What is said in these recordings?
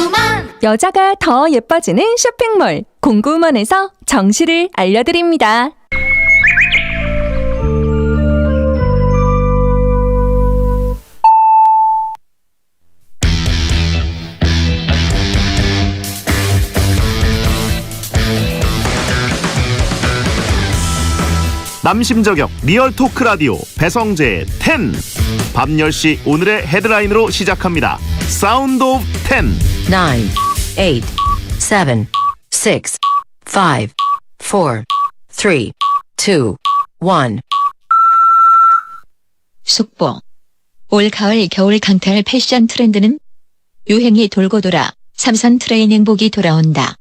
공구먼. 여자가 더 예뻐지는 쇼핑몰 공구먼에서 정시를 알려드립니다. 남심저격 리얼 토크 라디오 배성재의 10. 밤 10시 오늘의 헤드라인으로 시작합니다. 사운드 오브 10. 9, 8, 7, 6, 5, 4, 3, 2, 1. 속보. 올 가을 겨울 강탈 패션 트렌드는 유행이 돌고 돌아 삼선 트레이닝복이 돌아온다.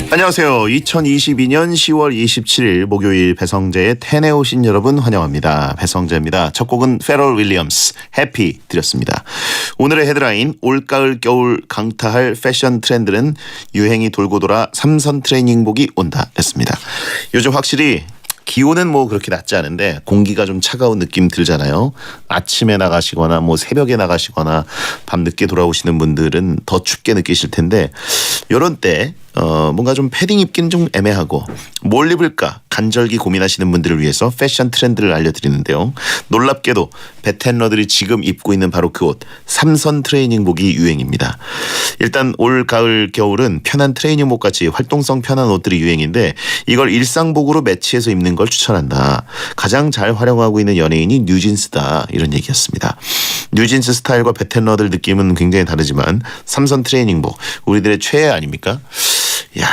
안녕하세요. 2022년 10월 27일 목요일 배성재의 10에 오신 여러분 환영합니다. 배성재입니다. 첫 곡은 페럴 윌리엄스 해피 드렸습니다. 오늘의 헤드라인 올가을 겨울 강타할 패션 트렌드는 유행이 돌고 돌아 삼선 트레이닝복이 온다 했습니다. 요즘 확실히 기온은 뭐 그렇게 낮지 않은데 공기가 좀 차가운 느낌 들잖아요. 아침에 나가시거나 뭐 새벽에 나가시거나 밤 늦게 돌아오시는 분들은 더 춥게 느끼실 텐데 이런 때 뭔가 좀 패딩 입기는 좀 애매하고 뭘 입을까 간절기 고민하시는 분들을 위해서 패션 트렌드를 알려드리는데요. 놀랍게도 베텐러들이 지금 입고 있는 바로 그 옷 삼선 트레이닝복이 유행입니다. 일단 올 가을 겨울은 편한 트레이닝복 같이 활동성 편한 옷들이 유행인데 이걸 일상복으로 매치해서 입는 걸 추천한다. 가장 잘 활용하고 있는 연예인이 뉴진스다. 이런 얘기였습니다. 뉴진스 스타일과 베텐러들 느낌은 굉장히 다르지만 삼선 트레이닝복 우리들의 최애 아닙니까? 야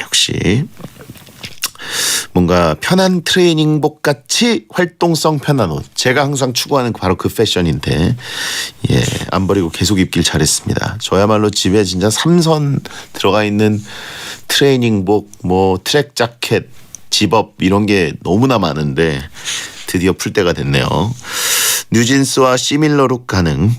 역시 뭔가 편한 트레이닝복 같이 활동성 편한 옷. 제가 항상 추구하는 바로 그 패션인데 안 버리고 계속 입길 잘했습니다. 저야말로 집에 진짜 삼선 들어가 있는 트레이닝복 뭐 트랙 자켓 집업 이런 게 너무나 많은데 드디어 풀 때가 됐네요. 뉴진스와 시밀러룩 가능.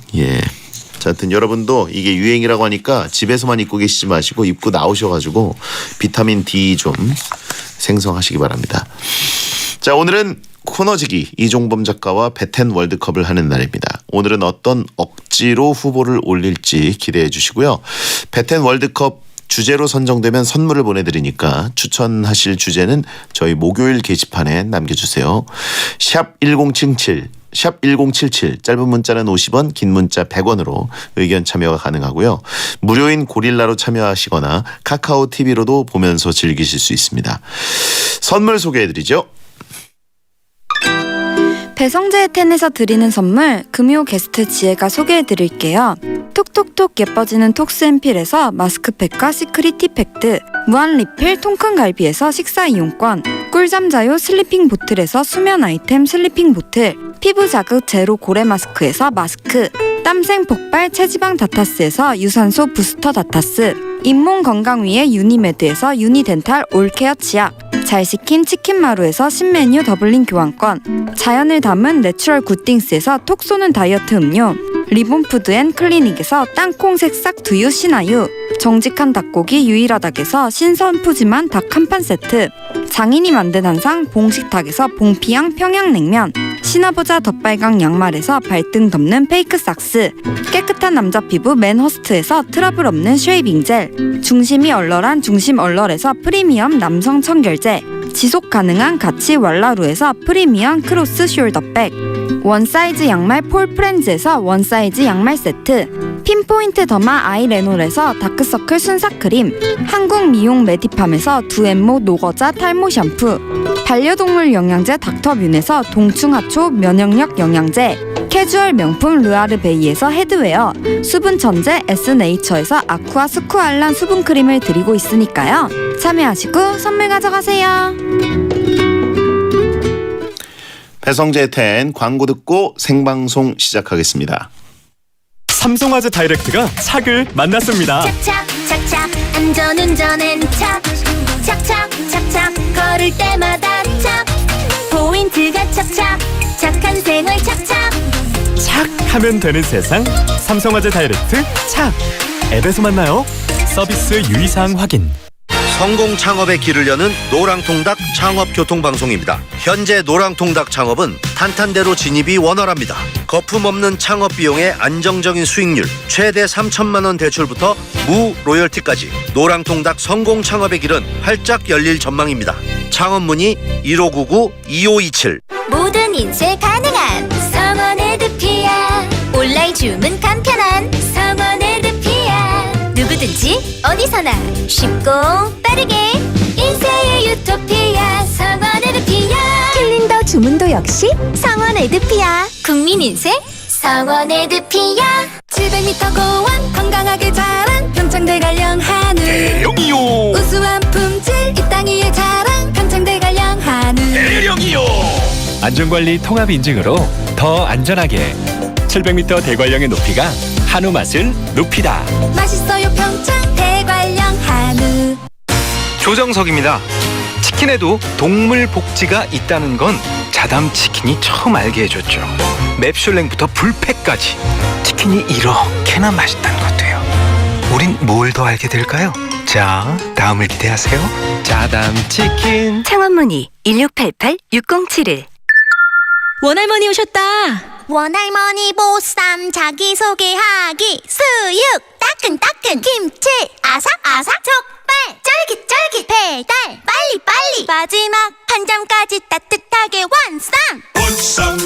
자, 하여튼 여러분도 이게 유행이라고 하니까 집에서만 입고 계시지 마시고 입고 나오셔가지고 비타민 D 좀 생성하시기 바랍니다. 자, 오늘은 코너지기 이종범 작가와 베텐 월드컵을 하는 날입니다. 오늘은 어떤 억지로 후보를 올릴지 기대해 주시고요. 베텐 월드컵 주제로 선정되면 선물을 보내드리니까 추천하실 주제는 저희 목요일 게시판에 남겨주세요. 샵 1077, 샵 1077, 짧은 문자는 50원, 긴 문자 100원으로 의견 참여가 가능하고요. 무료인 고릴라로 참여하시거나 카카오 TV로도 보면서 즐기실 수 있습니다. 선물 소개해드리죠. 배성재의 텐에서 드리는 선물 금요 게스트 지혜가 소개해드릴게요. 톡톡톡 예뻐지는 톡스앰필에서 마스크팩과 시크릿 티팩트, 무한 리필 통큰 갈비에서 식사 이용권, 꿀잠 자요 슬리핑 보틀에서 수면 아이템 슬리핑 보틀, 피부 자극 제로 고래 마스크에서 마스크, 땀생 폭발 체지방 다타스에서 유산소 부스터 다타스, 잇몸 건강 위에 유니메드에서 유니덴탈 올케어 치약, 잘 식힌 치킨 마루에서 신메뉴 더블링 교환권, 자연을 담은 내추럴 굿띵스에서 톡 쏘는 다이어트 음료, 리본푸드 앤 클리닉에서 땅콩 새싹 두유 신하유, 정직한 닭고기 유일하닥에서 신선 푸짐한 닭 한 판 세트, 장인이 만든 한상 봉식탁에서 봉피양 평양냉면, 신화보자 덧발강 양말에서 발등 덮는 페이크 삭스, 깨끗한 남자 피부 맨허스트에서 트러블 없는 쉐이빙 젤, 중심이 얼얼한 중심 얼얼에서 프리미엄 남성 청결제, 지속 가능한 가치 왈라루에서 프리미엄 크로스 숄더백, 원사이즈 양말 폴프렌즈에서 원사이즈 양말 세트, 핀포인트 더마 아이레놀에서 다크서클 순삭크림, 한국 미용 메디팜에서 두앤모 노거자 탈모 샴푸, 반려동물 영양제 닥터뮌에서 동충하초 면역력 영양제, 캐주얼 명품 르아르베이에서 헤드웨어, 수분 천재 에스네이처에서 아쿠아 스쿠알란 수분크림을 드리고 있으니까요. 참여하시고 선물 가져가세요. 배성재 텐 광고 듣고 생방송 시작하겠습니다. 삼성화재 다이렉트가 착을 만났습니다. 착착 착착 안전운전엔 착 착착 착착 걸을 때마다 착 포인트가 착착 착한 생활 착착 착 하면 되는 세상 삼성화재 다이렉트 착 앱에서 만나요. 서비스 유의사항 확인. 성공 창업의 길을 여는 노랑통닭 창업교통방송입니다. 현재 노랑통닭 창업은 탄탄대로 진입이 원활합니다. 거품 없는 창업 비용의 안정적인 수익률, 최대 3천만 원 대출부터 무 로열티까지 노랑통닭 성공 창업의 길은 활짝 열릴 전망입니다. 창업 문의 1599-2527. 모든 인쇄 가능한 성원 에드피아 온라인 주문 간편한 성원 에드피아 누구든지 어디서나 쉽고 빠르게 인쇄의 유토피아 성원 에드피아 캘린더 주문도 역시 성원 에드피아 국민인쇄 성원 에드피아 700m 고원 건강하게 자란 평창대관령 한우 대령이요. 우수한 품질 이 땅 위의 자랑 평창대관령 한우 대령이요. 안전관리 통합 인증으로 더 안전하게 700m 대관령의 높이가 한우 맛을 높이다. 맛있어요 평창 대관령 한우 조정석입니다. 치킨에도 동물 복지가 있다는 건 자담 치킨이 처음 알게 해줬죠. 맵슐랭부터 불패까지 치킨이 이렇게나 맛있다는 것도요. 우린 뭘 더 알게 될까요? 자, 다음을 기대하세요. 자담 치킨. 창원문의 1688-6071 원할머니 오셨다. 원할머니 보쌈 자기소개하기 수육 따끈따끈 김치 아삭아삭 족발 쫄깃쫄깃 배달 빨리빨리 마지막 한 점까지 따뜻하게 완성.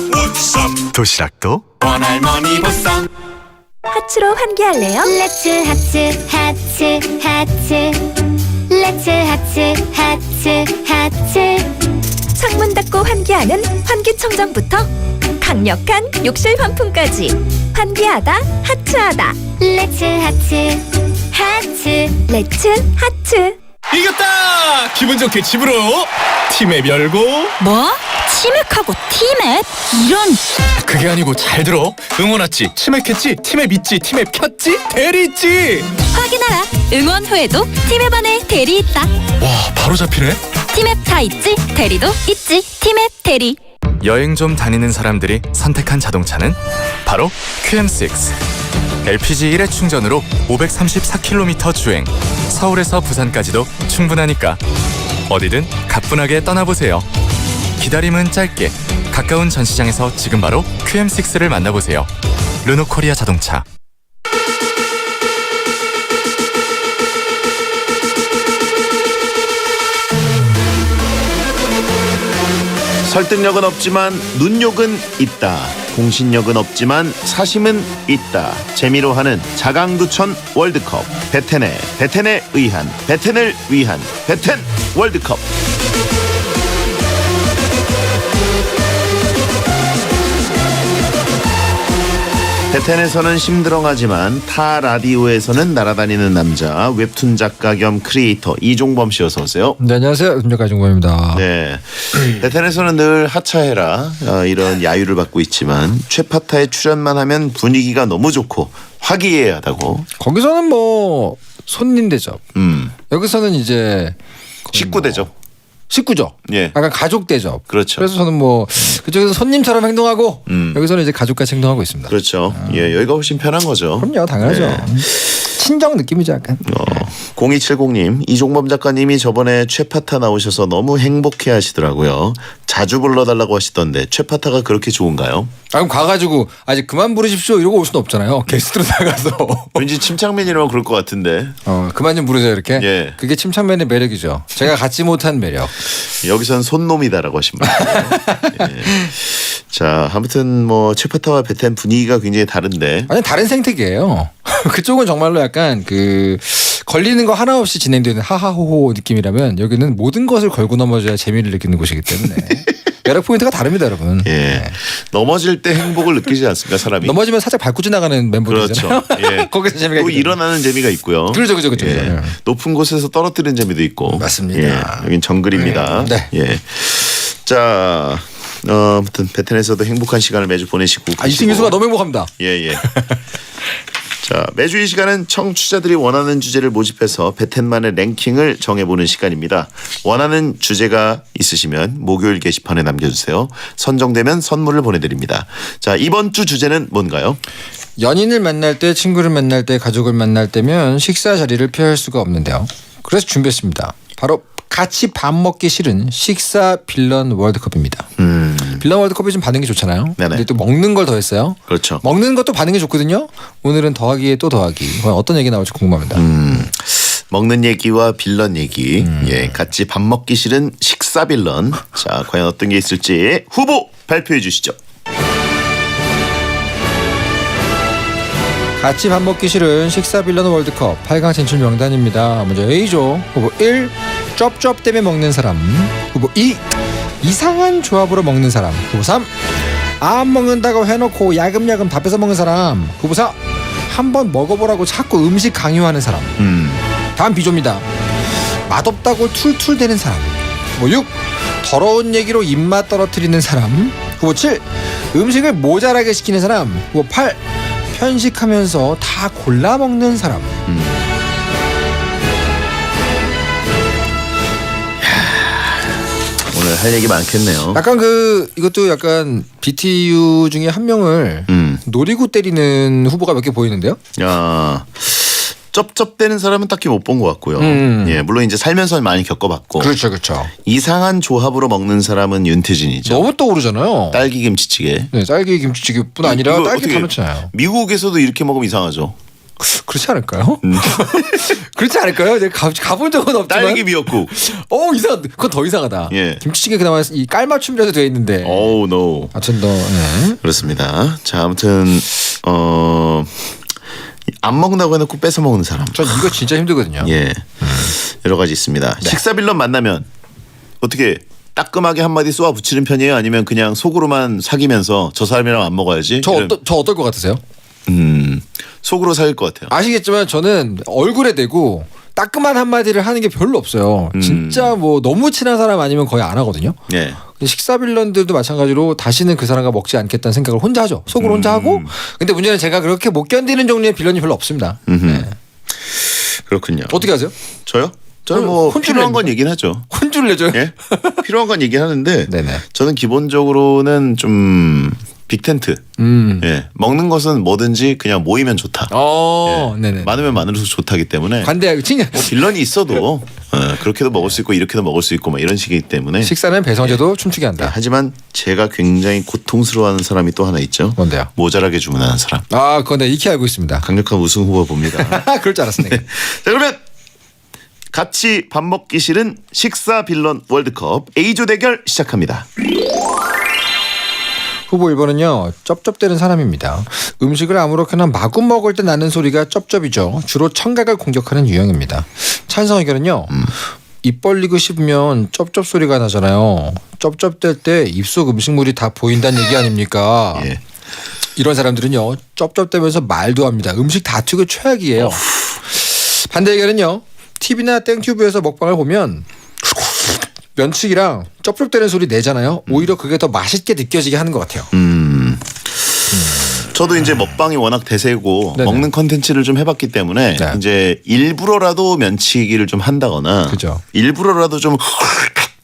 도시락도 원할머니 보쌈. 하츠로 환기할래요? 렛츠 하츠 하츠 하츠 렛츠 하츠 하츠 하츠 창문 닫고 환기하는 환기청정부터 강력한 욕실 환풍까지 환기하다 하츠하다 렛츠 하츠 하츠 렛츠 하츠 이겼다. 기분 좋게 집으로 팀앱 열고. 뭐? 치맥하고 티맵? 이런. 그게 아니고 잘 들어. 응원 왔지, 치맥했지, 팀앱 있지, 팀앱 켰지, 대리 있지. 확인하라. 응원 후에도 팀앱 안에 대리 있다. 와, 바로 잡히네. 팀앱 다 있지? 대리도 있지. 팀앱 대리. 여행 좀 다니는 사람들이 선택한 자동차는 바로 QM6. LPG 1회 충전으로 534km 주행. 서울에서 부산까지도 충분하니까 어디든 가뿐하게 떠나보세요. 기다림은 짧게 가까운 전시장에서 지금 바로 QM6를 만나보세요. 르노코리아 자동차. 설득력은 없지만 눈욕은 있다. 공신력은 없지만 사심은 있다. 재미로 하는 자강두천 월드컵. 베텐에 의한 베텐을 위한 베텐 월드컵. 베텐에서는 심드렁하지만 타 라디오에서는 날아다니는 남자 웹툰 작가 겸 크리에이터 이종범 씨 어서 오세요. 네, 안녕하세요. 작가 이종범입니다. 네, 베텐에서는 늘 하차해라 이런 야유를 받고 있지만 최파타에 출연만 하면 분위기가 너무 좋고 화기애애하다고. 거기서는 뭐 손님 대접. 여기서는 이제 식구 대접. 식구죠. 예. 약간 가족 대접. 그렇죠. 그래서 저는 뭐 그쪽에서 손님처럼 행동하고 여기서는 이제 가족같이 행동하고 있습니다. 그렇죠. 예, 여기가 훨씬 편한 거죠. 그럼요, 당연하죠. 네. 친정 느낌이죠, 약간. 0270님 이종범 작가님이 저번에 최파타 나오셔서 너무 행복해 하시더라고요. 자주 불러달라고 하시던데 최파타가 그렇게 좋은가요? 아, 그럼 가가지고 아직 그만 부르십시오 이러고 올 수는 없잖아요. 게스트로 나가서. 왠지 침착맨이라면 그럴 것 같은데. 그만 좀 부르세요 이렇게. 예. 그게 침착맨의 매력이죠. 제가 갖지 못한 매력. 여기선 손놈이다라고 하십니다. 예. 자, 아무튼 뭐 최파타와 베텐 분위기가 굉장히 다른데. 아니 다른 생태계예요. 그쪽은 정말로 약간 그 걸리는 거 하나 없이 진행되는 하하호호 느낌이라면 여기는 모든 것을 걸고 넘어져야 재미를 느끼는 곳이기 때문에 매력 포인트가 다릅니다, 여러분. 예. 네. 넘어질 때 행복을 느끼지 않습니까, 사람이? 넘어지면 살짝 밟고 지나가는 멤버들이잖아요. 그렇죠. 예. 거기서 재미가 또 있거든요. 일어나는 재미가 있고요. 그렇죠. 예. 높은 곳에서 떨어뜨리는 재미도 있고. 맞습니다. 예. 여긴 정글입니다. 네. 예. 자, 아무튼 베텐에서도 행복한 시간을 매주 보내시고. 이승 교수가 너무 행복합니다. 예. 자, 매주 이 시간은 청취자들이 원하는 주제를 모집해서 베텐만의 랭킹을 정해보는 시간입니다. 원하는 주제가 있으시면 목요일 게시판에 남겨주세요. 선정되면 선물을 보내드립니다. 자, 이번 주 주제는 뭔가요? 연인을 만날 때, 친구를 만날 때, 가족을 만날 때면 식사 자리를 피할 수가 없는데요. 그래서 준비했습니다. 바로 같이 밥 먹기 싫은 식사 빌런 월드컵입니다. 빌런 월드컵이 좀 반응이 좋잖아요. 네네. 근데 또 먹는 걸 더했어요. 그렇죠. 먹는 것도 반응이 좋거든요. 오늘은 더하기에 또 더하기. 과연 어떤 얘기 나올지 궁금합니다. 먹는 얘기와 빌런 얘기. 예, 같이 밥 먹기 싫은 식사 빌런. 자, 과연 어떤 게 있을지 후보 발표해 주시죠. 같이 밥 먹기 싫은 식사 빌런 월드컵 8강 진출 명단입니다. 먼저 A조 후보 1 쩝쩝 때문에 먹는 사람, 후보 2 이상한 조합으로 먹는 사람, 후보 3 안 먹는다고 해놓고 야금야금 다 뺏어 먹는 사람, 후보 4 한번 먹어보라고 자꾸 음식 강요하는 사람. 다음 B조입니다. 맛없다고 툴툴대는 사람, 후보 6 더러운 얘기로 입맛 떨어뜨리는 사람, 후보 7 음식을 모자라게 시키는 사람, 후보 8 편식하면서 다 골라 먹는 사람. 오늘 할 얘기 많겠네요. 약간 이것도 약간 BTU 중에 한 명을 노리고 때리는 후보가 몇 개 보이는데요. 야, 쩝쩝대는 사람은 딱히 못 본 것 같고요. 예, 물론 이제 살면서 많이 겪어봤고. 그렇죠. 이상한 조합으로 먹는 사람은 윤태진이죠. 너무 떠오르잖아요. 딸기 김치찌개. 네, 딸기 김치찌개뿐 아니라 이거 딸기 어떻게 다 넣잖아요. 미국에서도 이렇게 먹으면 이상하죠. 그렇지 않을까요? 그렇지 않을까요? 제가 가본 적은 없지만. 딸기 미역국. 이상. 그건 더 이상하다. 예. 김치찌개 그나마 이 깔맞춤이라도 돼 있는데. Oh no. 하여튼 네. 그렇습니다. 자, 아무튼 안 먹는다고 해놓고 뺏어 먹는 사람. 전 이거 진짜 힘들거든요. 예. 여러 가지 있습니다. 네. 식사 빌런 만나면 어떻게 따끔하게 한마디 쏘아 붙이는 편이에요? 아니면 그냥 속으로만 사귀면서 저 사람이랑 안 먹어야지? 저 어떨 것 같으세요? 속으로 사귈 것 같아요. 아시겠지만 저는 얼굴에 대고 따끔한 한마디를 하는 게 별로 없어요. 진짜 뭐 너무 친한 사람 아니면 거의 안 하거든요. 예. 식사 빌런들도 마찬가지로 다시는 그 사람과 먹지 않겠다는 생각을 혼자 하죠. 속으로 혼자 하고. 근데 문제는 제가 그렇게 못 견디는 종류의 빌런이 별로 없습니다. 네. 그렇군요. 어떻게 하세요? 저요? 저는 뭐 필요한 건 얘기는 하죠. 혼쭐 내줘요? 예? 필요한 건 얘기하는데 네네. 저는 기본적으로는 좀 빅텐트. 예. 먹는 것은 뭐든지 그냥 모이면 좋다. 예. 네네. 많으면 많을수록 좋다기 때문에 관대 뭐 빌런이 있어도 그렇게도 먹을 수 있고 이렇게도 먹을 수 있고 막 이런 식이기 때문에 식사는 배성재도 춤추게 한다. 하지만 제가 굉장히 고통스러워하는 사람이 또 하나 있죠. 뭔데요? 모자라게 주문하는 사람. 아, 그건 내가 익히 알고 있습니다. 강력한 우승 후보 봅니다. 그럴 줄 알았어 내가. 자, 그러면 같이 밥 먹기 싫은 식사 빌런 월드컵 A조 대결 시작합니다. 후보 1번은요. 쩝쩝대는 사람입니다. 음식을 아무렇게나 마구 먹을 때 나는 소리가 쩝쩝이죠. 주로 청각을 공격하는 유형입니다. 찬성 의견은요. 입 벌리고 싶으면 쩝쩝 소리가 나잖아요. 쩝쩝댈 때 입속 음식물이 다 보인다는 얘기 아닙니까? 예. 이런 사람들은요. 쩝쩝대면서 말도 합니다. 음식 다투기 최악이에요. 반대 의견은요. TV나 땡튜브에서 먹방을 보면 면치기랑 쩝쩝대는 소리 내잖아요. 오히려 그게 더 맛있게 느껴지게 하는 것 같아요. 저도 이제 먹방이 워낙 대세고 네네. 먹는 컨텐츠를 좀 해봤기 때문에 네. 이제 일부러라도 면치기를 좀 한다거나 그죠. 일부러라도 좀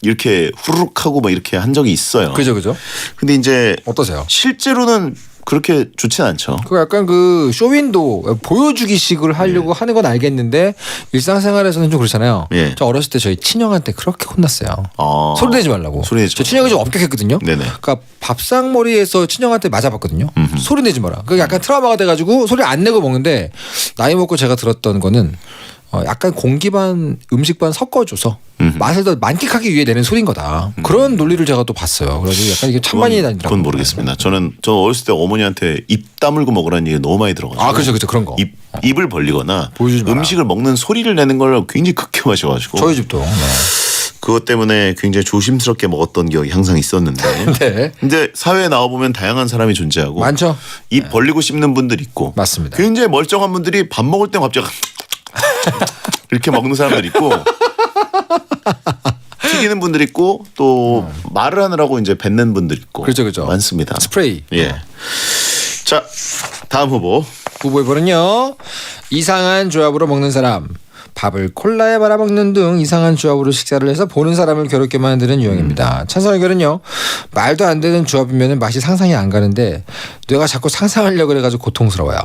이렇게 후루룩하고 막 이렇게 한 적이 있어요. 그죠. 근데 이제 어떠세요? 실제로는 그렇게 좋진 않죠. 그 약간 그 쇼윈도 보여주기식을 하려고 하는 건 알겠는데 일상생활에서는 좀 그렇잖아요. 예. 저 어렸을 때 저희 친형한테 그렇게 혼났어요. 아. 소리 내지 말라고. 소리 내지 저 친형이 좀 엄격했거든요. 네네. 그러니까 밥상머리에서 친형한테 맞아봤거든요. 소리 내지 마라. 그 약간 트라우마가 돼가지고 소리 안 내고 먹는데 나이 먹고 제가 들었던 거는 약간 공기 반 음식 반 섞어줘서 맛을 더 만끽하기 위해 내는 소리인 거다. 그런 논리를 제가 또 봤어요. 그래서 약간 이게 찬반이 다니더라고요. 그건 모르겠습니다. 저 어렸을 때 어머니한테 입 다물고 먹으라는 얘기 너무 많이 들어가지고. 아, 그렇죠. 그런 거. 입을 벌리거나 보여주지 마라. 음식을 먹는 소리를 내는 걸 굉장히 극혐하셔가지고. 저희 집도. 네. 그것 때문에 굉장히 조심스럽게 먹었던 기억이 항상 있었는데. 네. 근데 사회에 나와보면 다양한 사람이 존재하고. 많죠. 입 벌리고 씹는 분들 있고. 맞습니다. 굉장히 멀쩡한 분들이 밥 먹을 때 갑자기 이렇게 먹는 사람들 있고. 튀기는 분들 있고 또 말을 하느라고 이제 뱉는 분들 있고. 그렇죠. 많습니다. 스프레이. 예. 자, 다음 후보. 후보 1번은요. 이상한 조합으로 먹는 사람. 밥을 콜라에 말아먹는 등 이상한 조합으로 식사를 해서 보는 사람을 괴롭게 만드는 유형입니다. 찬성 의견은요. 말도 안 되는 조합이면 맛이 상상이 안 가는데 뇌가 자꾸 상상하려고 그래가지고 고통스러워요.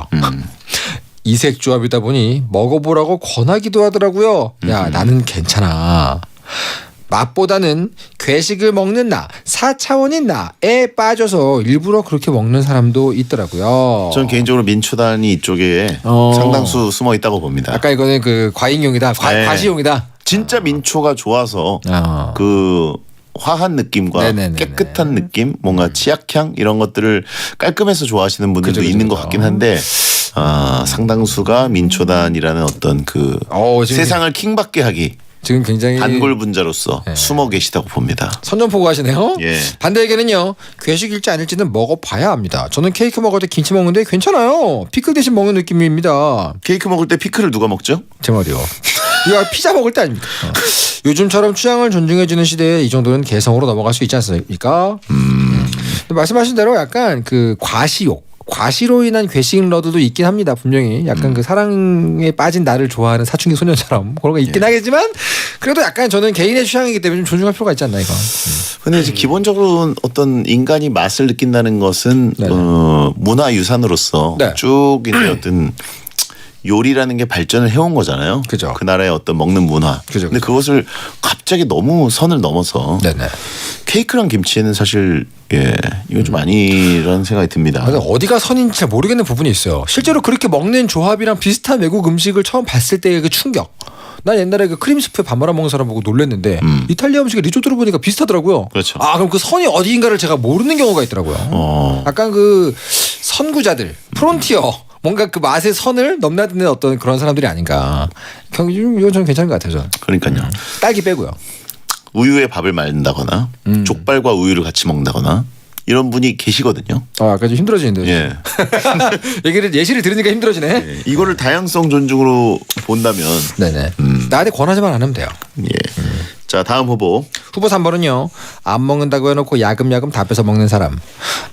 이색 조합이다 보니 먹어보라고 권하기도 하더라고요. 야, 나는 괜찮아. 맛보다는 괴식을 먹는 나, 4차원인 나에 빠져서 일부러 그렇게 먹는 사람도 있더라고요. 전 개인적으로 민초단이 이쪽에 상당수 숨어 있다고 봅니다. 아까 이거는 그 과잉용이다, 과시용이다. 진짜 민초가 좋아서 그 화한 느낌과 네네네네. 깨끗한 느낌, 뭔가 치약향 이런 것들을 깔끔해서 좋아하시는 분들도 그죠. 있는 것 같긴 한데 상당수가 민초단이라는 어떤 그 지금 세상을 킹받게 하기 지금 굉장히 단골 분자로서 숨어 계시다고 봅니다. 선전포고 하시네요. 예. 반대 의견은요. 괴식일지 아닐지는 먹어봐야 합니다. 저는 케이크 먹을 때 김치 먹는데 괜찮아요. 피클 대신 먹는 느낌입니다. 케이크 먹을 때 피클을 누가 먹죠? 제 말이요. 이거 피자 먹을 때 아닙니까? 요즘처럼 취향을 존중해주는 시대에 이 정도는 개성으로 넘어갈 수 있지 않습니까? 말씀하신 대로 약간 그 과시로 인한 괴식러들도 있긴 합니다. 분명히 약간 그 사랑에 빠진 나를 좋아하는 사춘기 소년처럼 그런 거 있긴 하겠지만 그래도 약간 저는 개인의 취향이기 때문에 좀 존중할 필요가 있지 않나 이거. 근데 이제 기본적으로 어떤 인간이 맛을 느낀다는 것은 문화유산으로서 네. 쭉 이제 어떤 요리라는 게 발전을 해온 거잖아요. 그죠. 그 나라의 어떤 먹는 문화. 그죠. 근데 그것을 갑자기 너무 선을 넘어서 네네. 케이크랑 김치에는 사실 이건 좀 아니라는 생각이 듭니다. 근데 어디가 선인지 잘 모르겠는 부분이 있어요. 실제로 그렇게 먹는 조합이랑 비슷한 외국 음식을 처음 봤을 때의 그 충격. 난 옛날에 그 크림 스프에 밥 말아 먹는 사람 보고 놀랐는데 이탈리아 음식에 리조또를 보니까 비슷하더라고요. 그렇죠. 그럼 그 선이 어디인가를 제가 모르는 경우가 있더라고요. 약간 그 선구자들, 프론티어. 뭔가 그 맛의 선을 넘나드는 어떤 그런 사람들이 아닌가. 이건 저는 괜찮은 것 같아요. 저는. 그러니까요. 딸기 빼고요. 우유에 밥을 말린다거나 족발과 우유를 같이 먹는다거나 이런 분이 계시거든요. 약간 좀 힘들어지는데요. 예. 예시를 들으니까 힘들어지네. 예. 이거를 다양성 존중으로 본다면 네네. 나한테 권하지만 않으면 돼요. 예. 자, 다음 후보. 후보 3번은요. 안 먹는다고 해놓고 야금야금 다 뺏어 먹는 사람.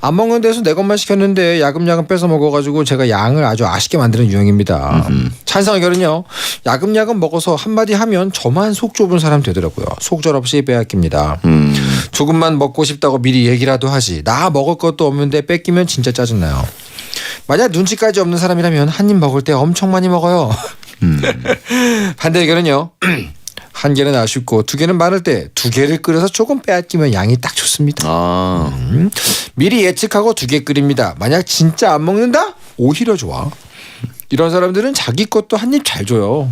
안 먹는 데서 내 것만 시켰는데 야금야금 뺏어 먹어가지고 제가 양을 아주 아쉽게 만드는 유형입니다. 찬성 의견은요. 야금야금 먹어서 한마디 하면 저만 속 좁은 사람 되더라고요. 속절없이 빼앗깁니다. 조금만 먹고 싶다고 미리 얘기라도 하지. 나 먹을 것도 없는데 뺏기면 진짜 짜증나요. 만약 눈치까지 없는 사람이라면 한 입 먹을 때 엄청 많이 먹어요. 반대 의견은요. 한 개는 아쉽고 두 개는 많을 때 두 개를 끓여서 조금 빼앗기면 양이 딱 좋습니다. 미리 예측하고 두 개 끓입니다. 만약 진짜 안 먹는다? 오히려 좋아. 이런 사람들은 자기 것도 한 입 잘 줘요.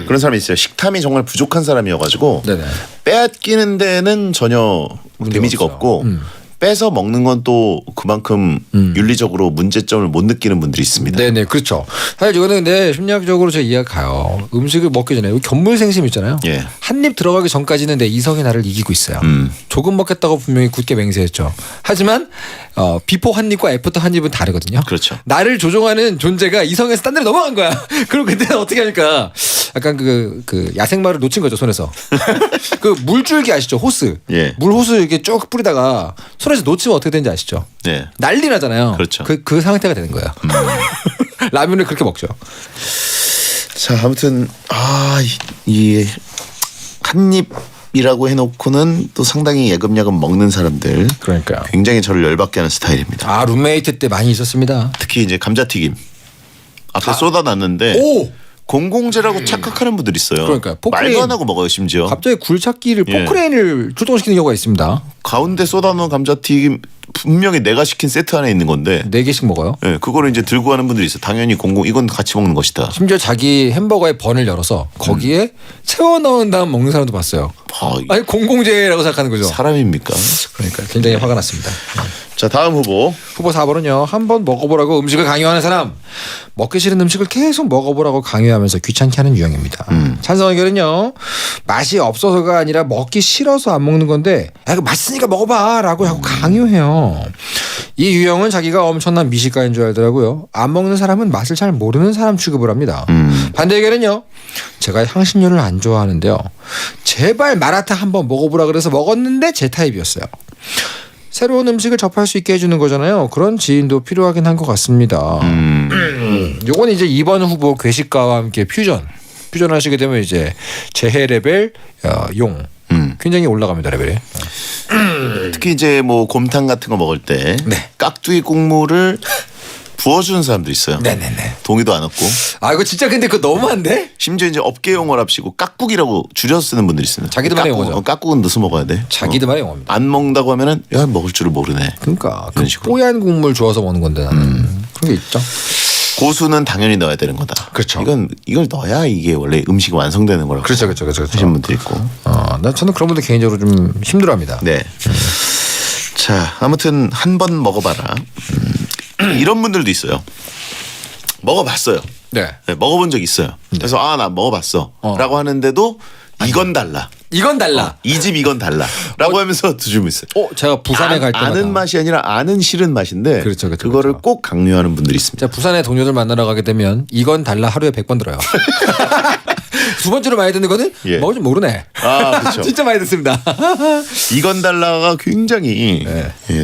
그런 사람이 있어요. 식탐이 정말 부족한 사람이어가지고 네네. 빼앗기는 데는 전혀 데미지가 없어요. 없고 빼서 먹는 건 또 그만큼 윤리적으로 문제점을 못 느끼는 분들이 있습니다. 네네, 그렇죠. 사실 이거는 근데 심리학적으로 제 이해가 가요. 음식을 먹기 전에 견물생심 있잖아요. 예. 한 입 들어가기 전까지는 내 이성이 나를 이기고 있어요. 조금 먹겠다고 분명히 굳게 맹세했죠. 하지만 비포 한 입과 애프터 한 입은 다르거든요. 그렇죠. 나를 조종하는 존재가 이성에서 딴 데로 넘어간 거야. 그럼 그때는 어떻게 하니까 약간 그 야생마를 놓친 거죠, 손에서. 그 물줄기 아시죠? 호스. 예. 물 호스 이렇게 쭉 뿌리다가 손에서 놓치면 어떻게 되는지 아시죠? 네. 난리 나잖아요. 그렇죠. 그 상태가 되는 거예요. 라면을 그렇게 먹죠. 자, 아무튼 이 한 입이라고 해놓고는 또 상당히 야금야금 먹는 사람들. 그러니까요. 굉장히 저를 열받게 하는 스타일입니다. 아, 룸메이트 때 많이 있었습니다. 특히 이제 감자튀김 앞에 쏟아놨는데 공공재라고 착각하는 분들 있어요. 그러니까요. 말도 안 하고 먹어요, 심지어. 갑자기 굴착기를 포크레인을 출동시키는 경우가 있습니다. 가운데 쏟아놓은 감자튀김 분명히 내가 시킨 세트 안에 있는 건데 4개씩 먹어요. 네, 그거를 이제 들고 가는 분들이 있어요. 당연히 이건 같이 먹는 것이다. 심지어 자기 햄버거의 번을 열어서 거기에 채워 넣은 다음 먹는 사람도 봤어요. 아니 공공재라고 생각하는 거죠. 사람입니까? 그러니까 굉장히 화가 났습니다. 자, 다음 후보. 후보 4번은요. 한번 먹어보라고 음식을 강요하는 사람. 먹기 싫은 음식을 계속 먹어보라고 강요하면서 귀찮게 하는 유형입니다. 찬성 의견은요. 맛이 없어서가 아니라 먹기 싫어서 안 먹는 건데 야, 이거 맛있으니까 먹어봐 라고 하고 강요해요. 이 유형은 자기가 엄청난 미식가인 줄 알더라고요. 안 먹는 사람은 맛을 잘 모르는 사람 취급을 합니다. 반대 의견은요. 제가 향신료를 안 좋아하는데요. 제발 마라탕 한번 먹어보라 그래서 먹었는데 제 타입이었어요. 새로운 음식을 접할 수 있게 해주는 거잖아요. 그런 지인도 필요하긴 한 것 같습니다. 요건 이제 2번 후보 괴식가와 함께 퓨전하시게 되면 이제 재해 레벨 용 굉장히 올라갑니다, 레벨이. 특히 이제 뭐 곰탕 같은 거 먹을 때 네. 깍두기 국물을 부어주는 사람도 있어요. 네네네. 동의도 안 얻고. 아 이거 진짜 근데 그거 너무한데? 심지어 이제 업계 용어랍시고 깍국이라고 줄여서 쓰는 분들이 있습니다. 자기들만의 용어죠. 깍국은 넣어서 먹어야 돼. 자기들만의 용어입니다. 안 먹는다고 하면은 야 먹을 줄을 모르네. 그러니까 그런 그 식으로. 뽀얀 국물 주워서 먹는 건데 나는 그런 게 있죠. 고수는 당연히 넣어야 되는 거다. 그렇죠. 이걸 넣어야 이게 원래 음식이 완성되는 거라고. 그렇죠. 하시는 분도 있고. 저는 그런 분들 개인적으로 좀 힘들어합니다. 네. 자, 아무튼 한 번 먹어봐라. 이런 분들도 있어요. 먹어봤어요. 네. 네, 먹어본 적 있어요. 그래서 나 먹어봤어.라고 하는데도 이건 달라. 이건 달라. 이 집 이건 달라.라고 하면서 드시고 있어요. 제가 부산에 갈 때마다 아는 맛이 아니라 아는 싫은 맛인데 그렇죠. 그거를 꼭 강요하는 분들이 있습니다. 제가 부산에 동료들 만나러 가게 되면 이건 달라 하루에 100번 들어요. 두 번째로 많이 듣는 거는 먹을 줄 모르네. 그렇죠. 진짜 많이 듣습니다. 이건 달라가 굉장히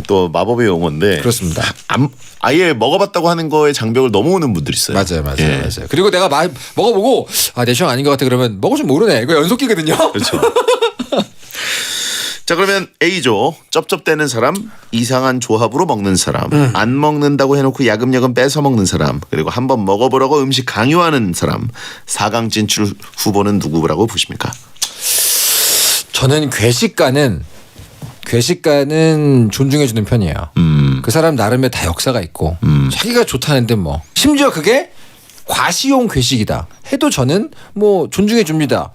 또 마법의 용어인데 그렇습니다. 아예 먹어봤다고 하는 거에 장벽을 넘어오는 분들이 있어요. 맞아요. 그리고 내가 먹어보고 내 취향 아닌 것 같아 그러면 먹을 줄 모르네. 이거 연속기거든요. 그렇죠. 자, 그러면 A조 쩝쩝대는 사람, 이상한 조합으로 먹는 사람, 안 먹는다고 해놓고 야금야금 뺏어 먹는 사람, 그리고 한번 먹어보라고 음식 강요하는 사람. 4강 진출 후보는 누구라고 보십니까? 저는 괴식가는 존중해주는 편이에요. 그 사람 나름의 다 역사가 있고 자기가 좋다는데 뭐 심지어 그게 과시용 괴식이다 해도 저는 뭐 존중해줍니다.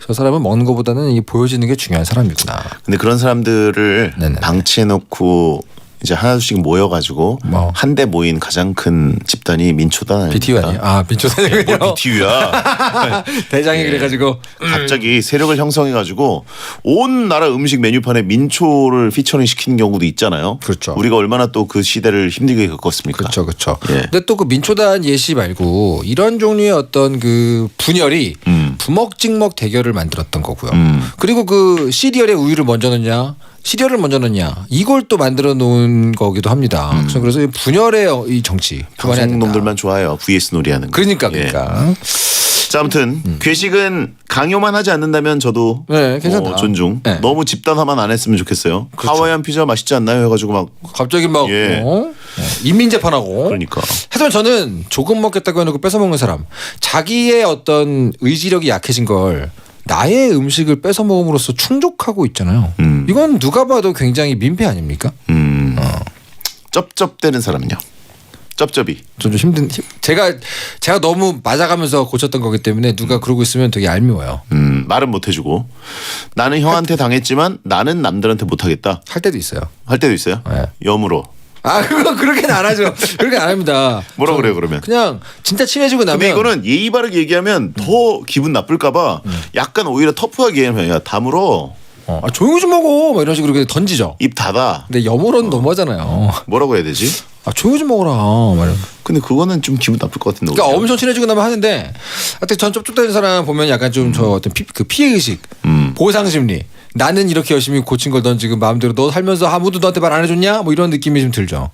저 사람은 먹는 것보다는 이게 보여지는 게 중요한 사람이구나. 근데 그런 사람들을 방치해놓고 이제 하나둘씩 모여가지고 한데 모인 가장 큰 집단이 민초단 아닙니까? BTU 아니에요? 민초단이군요. 뭘 BTU야? 대장이 그래가지고 갑자기 세력을 형성해가지고 온 나라 음식 메뉴판에 민초를 피처링 시키는 경우도 있잖아요. 그렇죠. 우리가 얼마나 또 그 시대를 힘들게 겪었습니까? 그렇죠. 근데 또 그 민초단 예시 말고 이런 종류의 어떤 그 분열이 부먹찍먹 대결을 만들었던 거고요. 그리고 그 시리얼에 우유를 먼저 넣냐 시리얼을 먼저 넣냐 이걸 또 만들어 놓은 거기도 합니다. 그래서 분열의 이 정치 그만해야 된다. 방송놈들만 좋아요. VS 놀이하는 거. 그러니까 예. 그러니까. 자, 아무튼 괴식은 강요만 하지 않는다면 저도 네, 괜찮다. 존중. 네. 너무 집단화만 안 했으면 좋겠어요. 그렇죠. 하와이안 피자 맛있지 않나요? 해가지고 막 갑자기 막 예. 인민재판하고. 그러니까. 하지만 저는 조금 먹겠다고 해놓고 뺏어먹는 사람, 자기의 어떤 의지력이 약해진 걸 나의 음식을 뺏어먹음으로써 충족하고 있잖아요. 이건 누가 봐도 굉장히 민폐 아닙니까? 쩝쩝대는 사람은요. 쩝쩝이. 좀 힘든. 제가 너무 맞아가면서 고쳤던 거기 때문에 누가 그러고 있으면 되게 얄미워요. 말은 못 해주고 나는 형한테 당했지만 나는 남들한테 못하겠다. 할 때도 있어요. 할 때도 있어요. 네. 여무로. 그거 그렇게는 안 하죠. 그렇게 안 합니다. 뭐라 그래요 그러면? 그냥 진짜 친해지고 나면. 근데 이거는 예의 바르게 얘기하면 더 기분 나쁠까봐 약간 오히려 터프하게 얘기하면 야 다물어. 조용히 좀 먹어. 막 이런 식으로 그냥 던지죠. 입 닫아. 근데 여물은 너무하잖아요. 뭐라고 해야 되지? 조용히 좀 먹어라. 말이야. 근데 그거는 좀 기분 나쁠 것 같은데. 그러니까 엄청 친해지고 나면 하는데, 하여튼 전 쩝쩝대는 사람 보면 약간 좀 저 어떤 피해 의식, 보상 심리. 나는 이렇게 열심히 고친 걸 넌 지금 마음대로 너 살면서 아무도 너한테 말 안 해줬냐? 뭐 이런 느낌이 좀 들죠.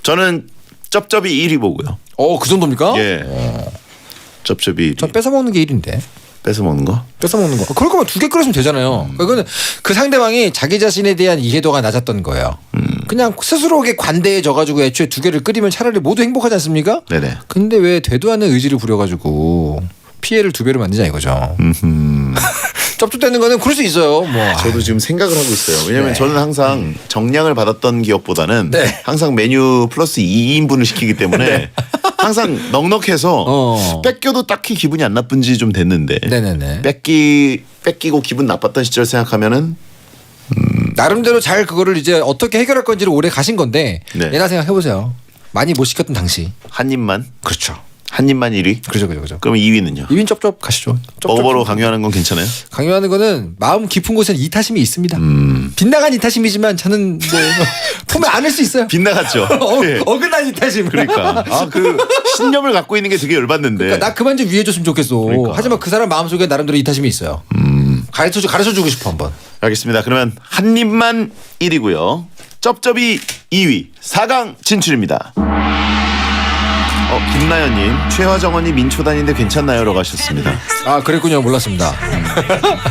저는 쩝쩝이 1위 보고요. 그 정도입니까? 예. 쩝쩝이 전 뺏어 먹는 게 1인데. 뺏어 먹는 거? 뺏어 먹는 거. 그럴 거면 2개 끓였으면 되잖아요. 그거는 그 상대방이 자기 자신에 대한 이해도가 낮았던 거예요. 그냥 스스로에게 관대해져가지고 애초에 2개를 끓이면 차라리 모두 행복하지 않습니까? 네네. 근데 왜 되도 않는 의지를 부려가지고 피해를 2배로 만드냐 이거죠. 쩝쩝대는 거는 그럴 수 있어요. 뭐. 저도 지금 생각을 하고 있어요. 왜냐면 네. 저는 항상 정량을 받았던 기업보다는 네. 항상 메뉴 플러스 2인분을 시키기 때문에 항상 넉넉해서 뺏겨도 딱히 기분이 안 나쁜 지 좀 됐는데 네네네. 뺏기고 기분 나빴던 시절 생각하면은 나름대로 잘 그거를 이제 어떻게 해결할 건지를 오래 가신 건데 네. 옛날 생각해보세요. 많이 못 시켰던 당시. 한 입만 그렇죠. 한 입만 1위. 그죠. 그럼 2위는요? 2인 쩝쩝 가시죠. 먹어보러 강요하는 건 괜찮아요? 강요하는 거는 마음 깊은 곳엔 이타심이 있습니다. 빗나간 이타심이지만 저는 뭐 품에 안을 수 있어요. 빗나갔죠. 예. 어긋난 이타심. 그러니까 그 신념을 갖고 있는 게 되게 열받는데. 그러니까 나 그만 좀 위해줬으면 좋겠어. 그러니까. 하지만 그 사람 마음속에 나름대로 이타심이 있어요. 가르쳐주고 싶어 한번. 알겠습니다. 그러면 한 입만 1위고요. 쩝쩝이 2위 4강 진출입니다. 김나연님 최화정원이 민초단인데 괜찮나요? 라고 하셨습니다. 그랬군요. 몰랐습니다.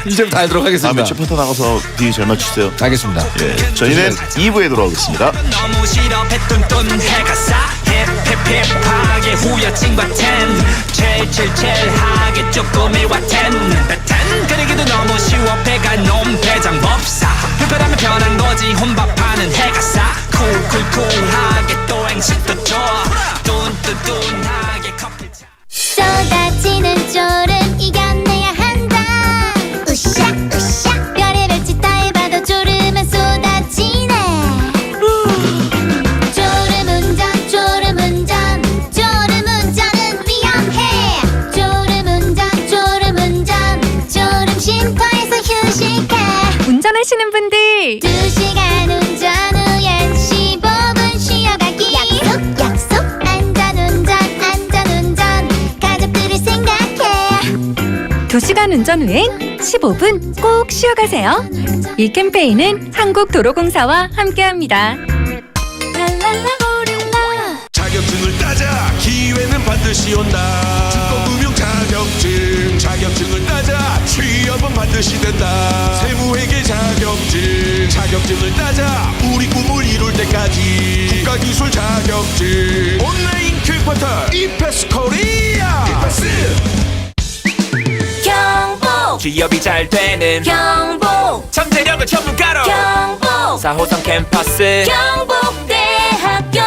이제부터 알도록 하겠습니다. 다음에 최파터 나가서 뒤 잘 맞추세요. 알겠습니다. 예, 저희는 2부에 돌아오겠습니다. 너무 싫어 뱉던 해가 싸 힙힙힙하게 후여친과 텐 첼첼첼하게 조금의 와텐 베텐 그러기도 너무 쉬워 배가 놈 배장법사 그거라면 편한 거지 혼밥하는 해가 싸 쿨쿨쿨하게 또 행식도 좋아 뚠뚠뚠하게 커피차 쏟아지는 졸음 이겨내야 한다 으쌰 별의별 짓 다 해봐도 졸음은 쏟아지네 졸음운전은 위험해 졸음 쉼터에서 휴식해 운전하시는 분들 2시간 운전 후엔 15분 쉬어가기 약속 안전운전 가족들을 생각해 2시간 운전 후엔 15분 꼭 쉬어가세요. 이 캠페인은 한국도로공사와 함께합니다. 자격증을 따자 기회는 반드시 온다 주권금융 자격증을 따자 취업은 반드시 된다 세무회계 자격증을 따자 우리 꿈을 이룰 때까지 국가기술 자격증 온라인 퀵포털 이패스 코리아 경복 기업이 잘 되는 경복 잠재력을 전문가로 경복 4호선 캠퍼스 경복대학교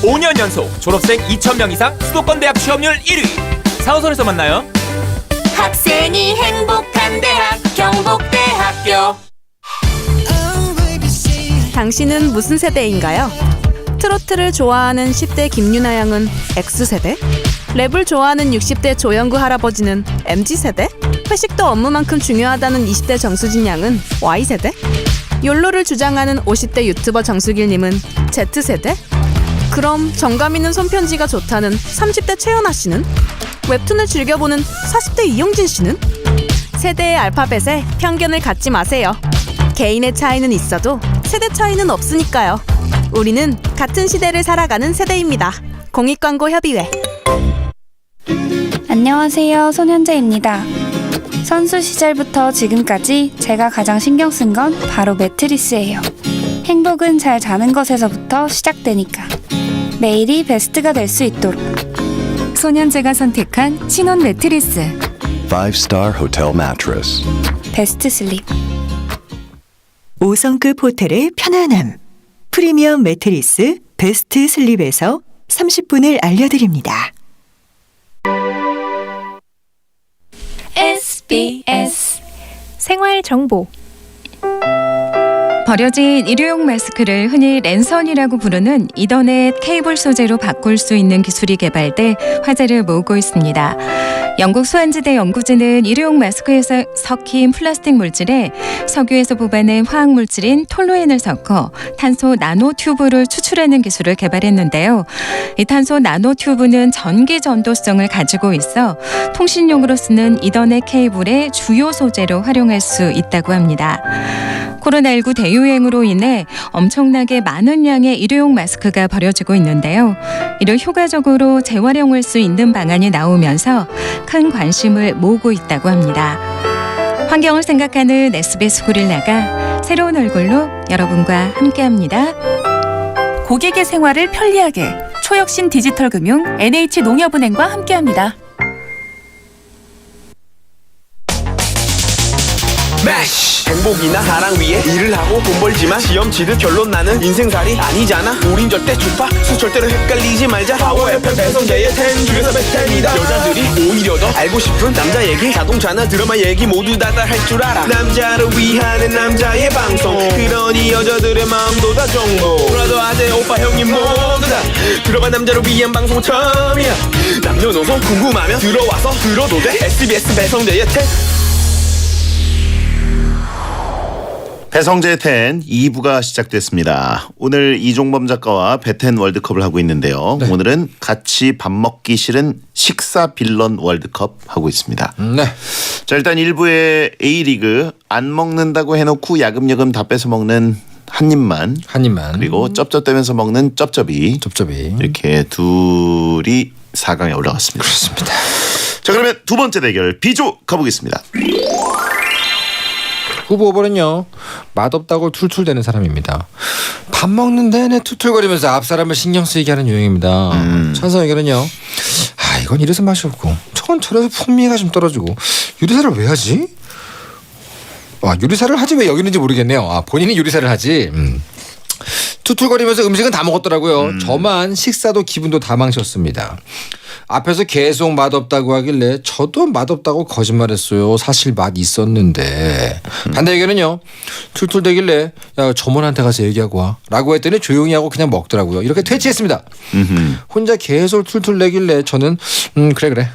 5년 연속 졸업생 2,000명 이상 수도권 대학 취업률 1위 4호선에서 만나요 학생이 행복한 대학 경복대학교 당신은 무슨 세대인가요? 트로트를 좋아하는 10대 김유나 양은 X세대? 랩을 좋아하는 60대 조영구 할아버지는 MZ세대? 회식도 업무만큼 중요하다는 20대 정수진 양은 Y세대? 욜로를 주장하는 50대 유튜버 정수길님은 Z세대? 그럼 정감 있는 손편지가 좋다는 30대 최연아 씨는? 웹툰을 즐겨보는 40대 이용진 씨는? 세대의 알파벳에 편견을 갖지 마세요. 개인의 차이는 있어도 세대 차이는 없으니까요. 우리는 같은 시대를 살아가는 세대입니다. 공익광고협의회. 안녕하세요. 손현재입니다. 선수 시절부터 지금까지 제가 가장 신경 쓴 건 바로 매트리스예요. 행복은 잘 자는 것에서부터 시작되니까. 매일이 베스트가 될 수 있도록. 손현재가 선택한 신혼 매트리스 5-star hotel mattress. 베스트 슬립. 5성급 호텔의 편안함. 프리미엄 매트리스 베스트 슬립에서 30분을 알려드립니다. SBS 생활 정보. 버려진 일회용 마스크를 흔히 랜선이라고 부르는 이더넷 케이블 소재로 바꿀 수 있는 기술이 개발돼 화제를 모으고 있습니다. 영국 수완지대 연구진은 일회용 마스크에서 섞인 플라스틱 물질에 석유에서 뽑아낸 화학 물질인 톨루엔을 섞어 탄소 나노 튜브를 추출하는 기술을 개발했는데요. 이 탄소 나노 튜브는 전기 전도성을 가지고 있어 통신용으로 쓰는 이더넷 케이블의 주요 소재로 활용할 수 있다고 합니다. 코로나19 대유행으로 인해 엄청나게 많은 양의 일회용 마스크가 버려지고 있는데요. 이를 효과적으로 재활용할 수 있는 방안이 나오면서 큰 관심을 모으고 있다고 합니다. 환경을 생각하는 SBS 고릴라가 새로운 얼굴로 여러분과 함께합니다. 고객의 생활을 편리하게 초혁신 디지털 금융 NH농협은행과 함께합니다. 매시 행복이나 사랑 위해 일을 하고 돈 벌지만 시험 치듯 결론 나는 인생살이 아니잖아. 우린 절대 주파수 절대로 헷갈리지 말자. 파워 FM 배성재의 10 중에서 베스트입니다. 여자들이 오히려 더 알고 싶은 남자 얘기, 자동차나 드라마 얘기 모두 다 할 줄 알아. 남자를 위한 남자의 방송, 그러니 여자들의 마음도 다 정보. 브라더 아재 오빠 형님 모두 다 들어봐. 남자를 위한 방송 처음이야. 남녀노소 궁금하면 들어와서 들어도 돼. SBS 배성재의 10. 배성재의 10 2부가 시작됐습니다. 오늘 이종범 작가와 배텐 월드컵을 하고 있는데요. 네. 오늘은 같이 밥 먹기 싫은 식사 빌런 월드컵 하고 있습니다. 네. 자, 일단 1부의 A리그 안 먹는다고 해놓고 야금야금 다 뺏어 먹는 한 입만 그리고 쩝쩝대면서 먹는 쩝쩝이 이렇게 둘이 4강에 올라갔습니다. 그렇습니다. 자, 그러면 두 번째 대결 B조 가보겠습니다. 후보 5번은요. 맛없다고 툴툴대는 사람입니다. 밥 먹는 내내 툴툴거리면서 앞 사람을 신경 쓰이게 하는 유형입니다. 찬성 의견은요. 이건 이래서 맛이 없고 저건 저래서 풍미가 좀 떨어지고 요리사를 왜 하지? 요리사를 하지 왜 여기 있는지 모르겠네요. 본인이 요리사를 하지. 툴툴거리면서 음식은 다 먹었더라고요. 저만 식사도 기분도 다 망쳤습니다. 앞에서 계속 맛없다고 하길래 저도 맛없다고 거짓말했어요. 사실 맛 있었는데. 반대 의견은요. 툴툴대길래 야 점원한테 가서 얘기하고 와 라고 했더니 조용히 하고 그냥 먹더라고요. 이렇게 퇴치했습니다. 혼자 계속 툴툴대길래 저는 그래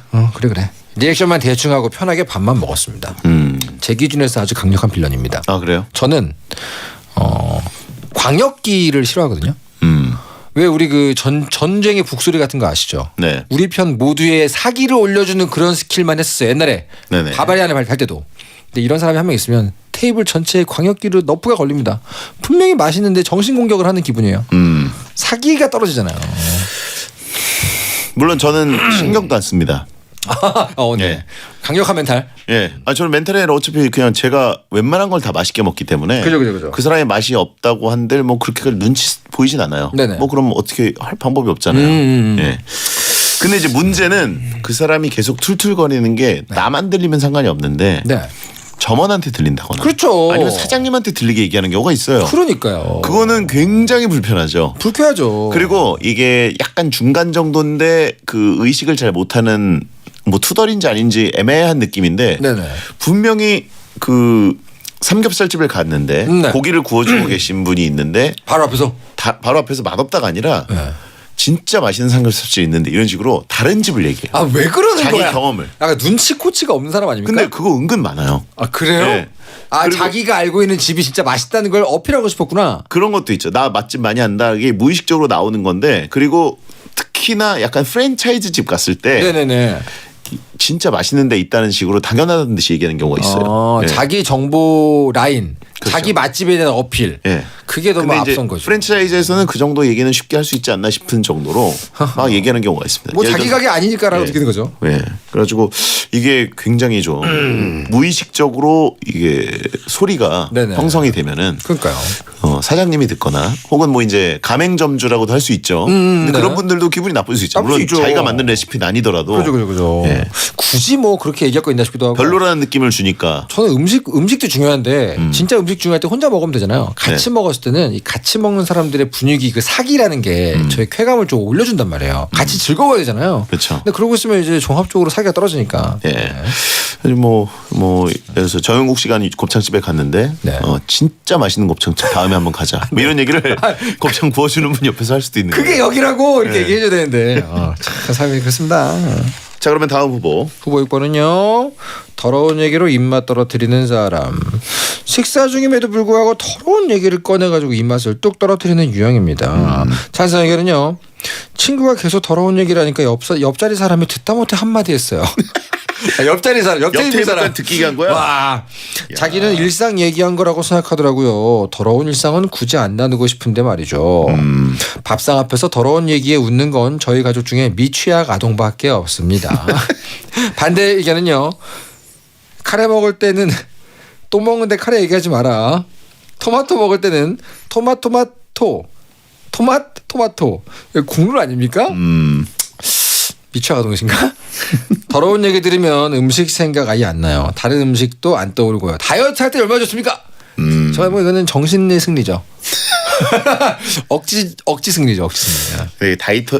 리액션만 대충 하고 편하게 밥만 먹었습니다. 제 기준에서 아주 강력한 빌런입니다. 아, 그래요? 저는 광역기를 싫어하거든요. 왜 우리 그 전쟁의 북소리 같은 거 아시죠? 네. 우리 편 모두의 사기를 올려주는 그런 스킬만 했었어요. 옛날에 네네. 바바리안을 할 때도. 근데 이런 사람이 한 명 있으면 테이블 전체에 광역기로 너프가 걸립니다. 분명히 맛있는데 정신 공격을 하는 기분이에요. 사기가 떨어지잖아요. 물론 저는 신경도 안 씁니다. 네. 예. 강력한 멘탈. 예. 저는 멘탈에 아니라 어차피 그냥 제가 웬만한 걸 다 맛있게 먹기 때문에 그죠. 그 사람의 맛이 없다고 한들 뭐 그렇게 눈치 보이진 않아요. 네네. 뭐 그럼 어떻게 할 방법이 없잖아요. 예. 근데 이제 문제는 그 사람이 계속 툴툴거리는 게 나만 들리면 상관이 없는데 점원한테 들린다거나 그렇죠. 아니면 사장님한테 들리게 얘기하는 경우가 있어요. 그러니까요. 그거는 굉장히 불편하죠. 불쾌하죠. 그리고 이게 약간 중간 정도인데 그 의식을 잘 못하는 뭐 투덜인지 아닌지 애매한 느낌인데 분명히 그 삼겹살집을 갔는데 고기를 구워주고 계신 분이 있는데 바로 앞에서 바로 앞에서 맛없다가 아니라 진짜 맛있는 삼겹살집이 있는데 이런 식으로 다른 집을 얘기해요. 왜 그러는 자기 거야? 경험을. 약간 눈치코치가 없는 사람 아닙니까? 근데 그거 은근 많아요. 그래요? 네. 자기가 알고 있는 집이 진짜 맛있다는 걸 어필하고 싶었구나. 그런 것도 있죠. 나 맛집 많이 한다. 이게 무의식적으로 나오는 건데 그리고 특히나 약간 프랜차이즈 집 갔을 때 진짜 맛있는 데 있다는 식으로 당연하다는 듯이 얘기하는 경우가 있어요. 자기 정보 라인 자기 맛집에 대한 어필. 예. 그게 너무 근데 이제 앞선 거죠. 프랜차이즈에서는 그 정도 얘기는 쉽게 할 수 있지 않나 싶은 정도로 막 얘기하는 경우가 있습니다. 뭐 예를 자기 들어서- 가게 아니니까라고 예. 느끼는 거죠. 예. 그래가지고 이게 굉장히 좀 무의식적으로 이게 소리가 네네. 형성이 되면은 그러니까요. 사장님이 듣거나 혹은 뭐 이제 가맹점주라고도 할 수 있죠. 근데 네. 그런 분들도 기분이 나쁠 수 있죠. 나쁠 수 물론 있죠. 자기가 만든 레시피는 아니더라도 그죠. 예. 굳이 뭐 그렇게 얘기할 거 있나 싶기도 하고. 별로라는 느낌을 주니까 저는 음식도 중요한데 진짜 음식 중요할 때 혼자 먹으면 되잖아요. 같이 먹었을 때는 이 같이 먹는 사람들의 분위기 그 사기라는 게 저의 쾌감을 좀 올려준단 말이에요. 같이 즐거워야 되잖아요. 그렇죠. 근데 그러고 있으면 이제 종합적으로 사기가 떨어지니까. 예. 뭐 그래서 정영국 씨가 곱창집에 갔는데 진짜 맛있는 곱창집 다음에 한번 가자. 뭐 이런 얘기를 곱창 구워주는 분 옆에서 할 수도 있는 그게 거예요. 여기라고 이렇게 네. 얘기해줘야 되는데 참 삶이 그렇습니다. 자 그러면 다음 후보. 후보 6번은요. 더러운 얘기로 입맛 떨어뜨리는 사람. 식사 중임에도 불구하고 더러운 얘기를 꺼내가지고 입맛을 뚝 떨어뜨리는 유형입니다. 찬성 의견은요. 친구가 계속 더러운 얘기를 하니까 옆자리 사람이 듣다 못해 한마디 했어요. 옆자리 사람, 옆 테이블 사람 듣기게 한 거야? 와, 자기는 일상 얘기한 거라고 생각하더라고요. 더러운 일상은 굳이 안 나누고 싶은데 말이죠. 밥상 앞에서 더러운 얘기에 웃는 건 저희 가족 중에 미취학 아동밖에 없습니다. 반대 의견은요. 카레 먹을 때는 또 먹는데 카레 얘기하지 마라. 토마토 먹을 때는 토마토. 국룰 아닙니까? 미취학 아동이신가? 더러운 얘기 들으면 음식 생각 아예 안 나요. 다른 음식도 안 떠오르고요. 다이어트 할 때 얼마나 좋습니까? 정말 뭐 이거는 정신의 승리죠. 억지 승리죠. 억지 승리. 네,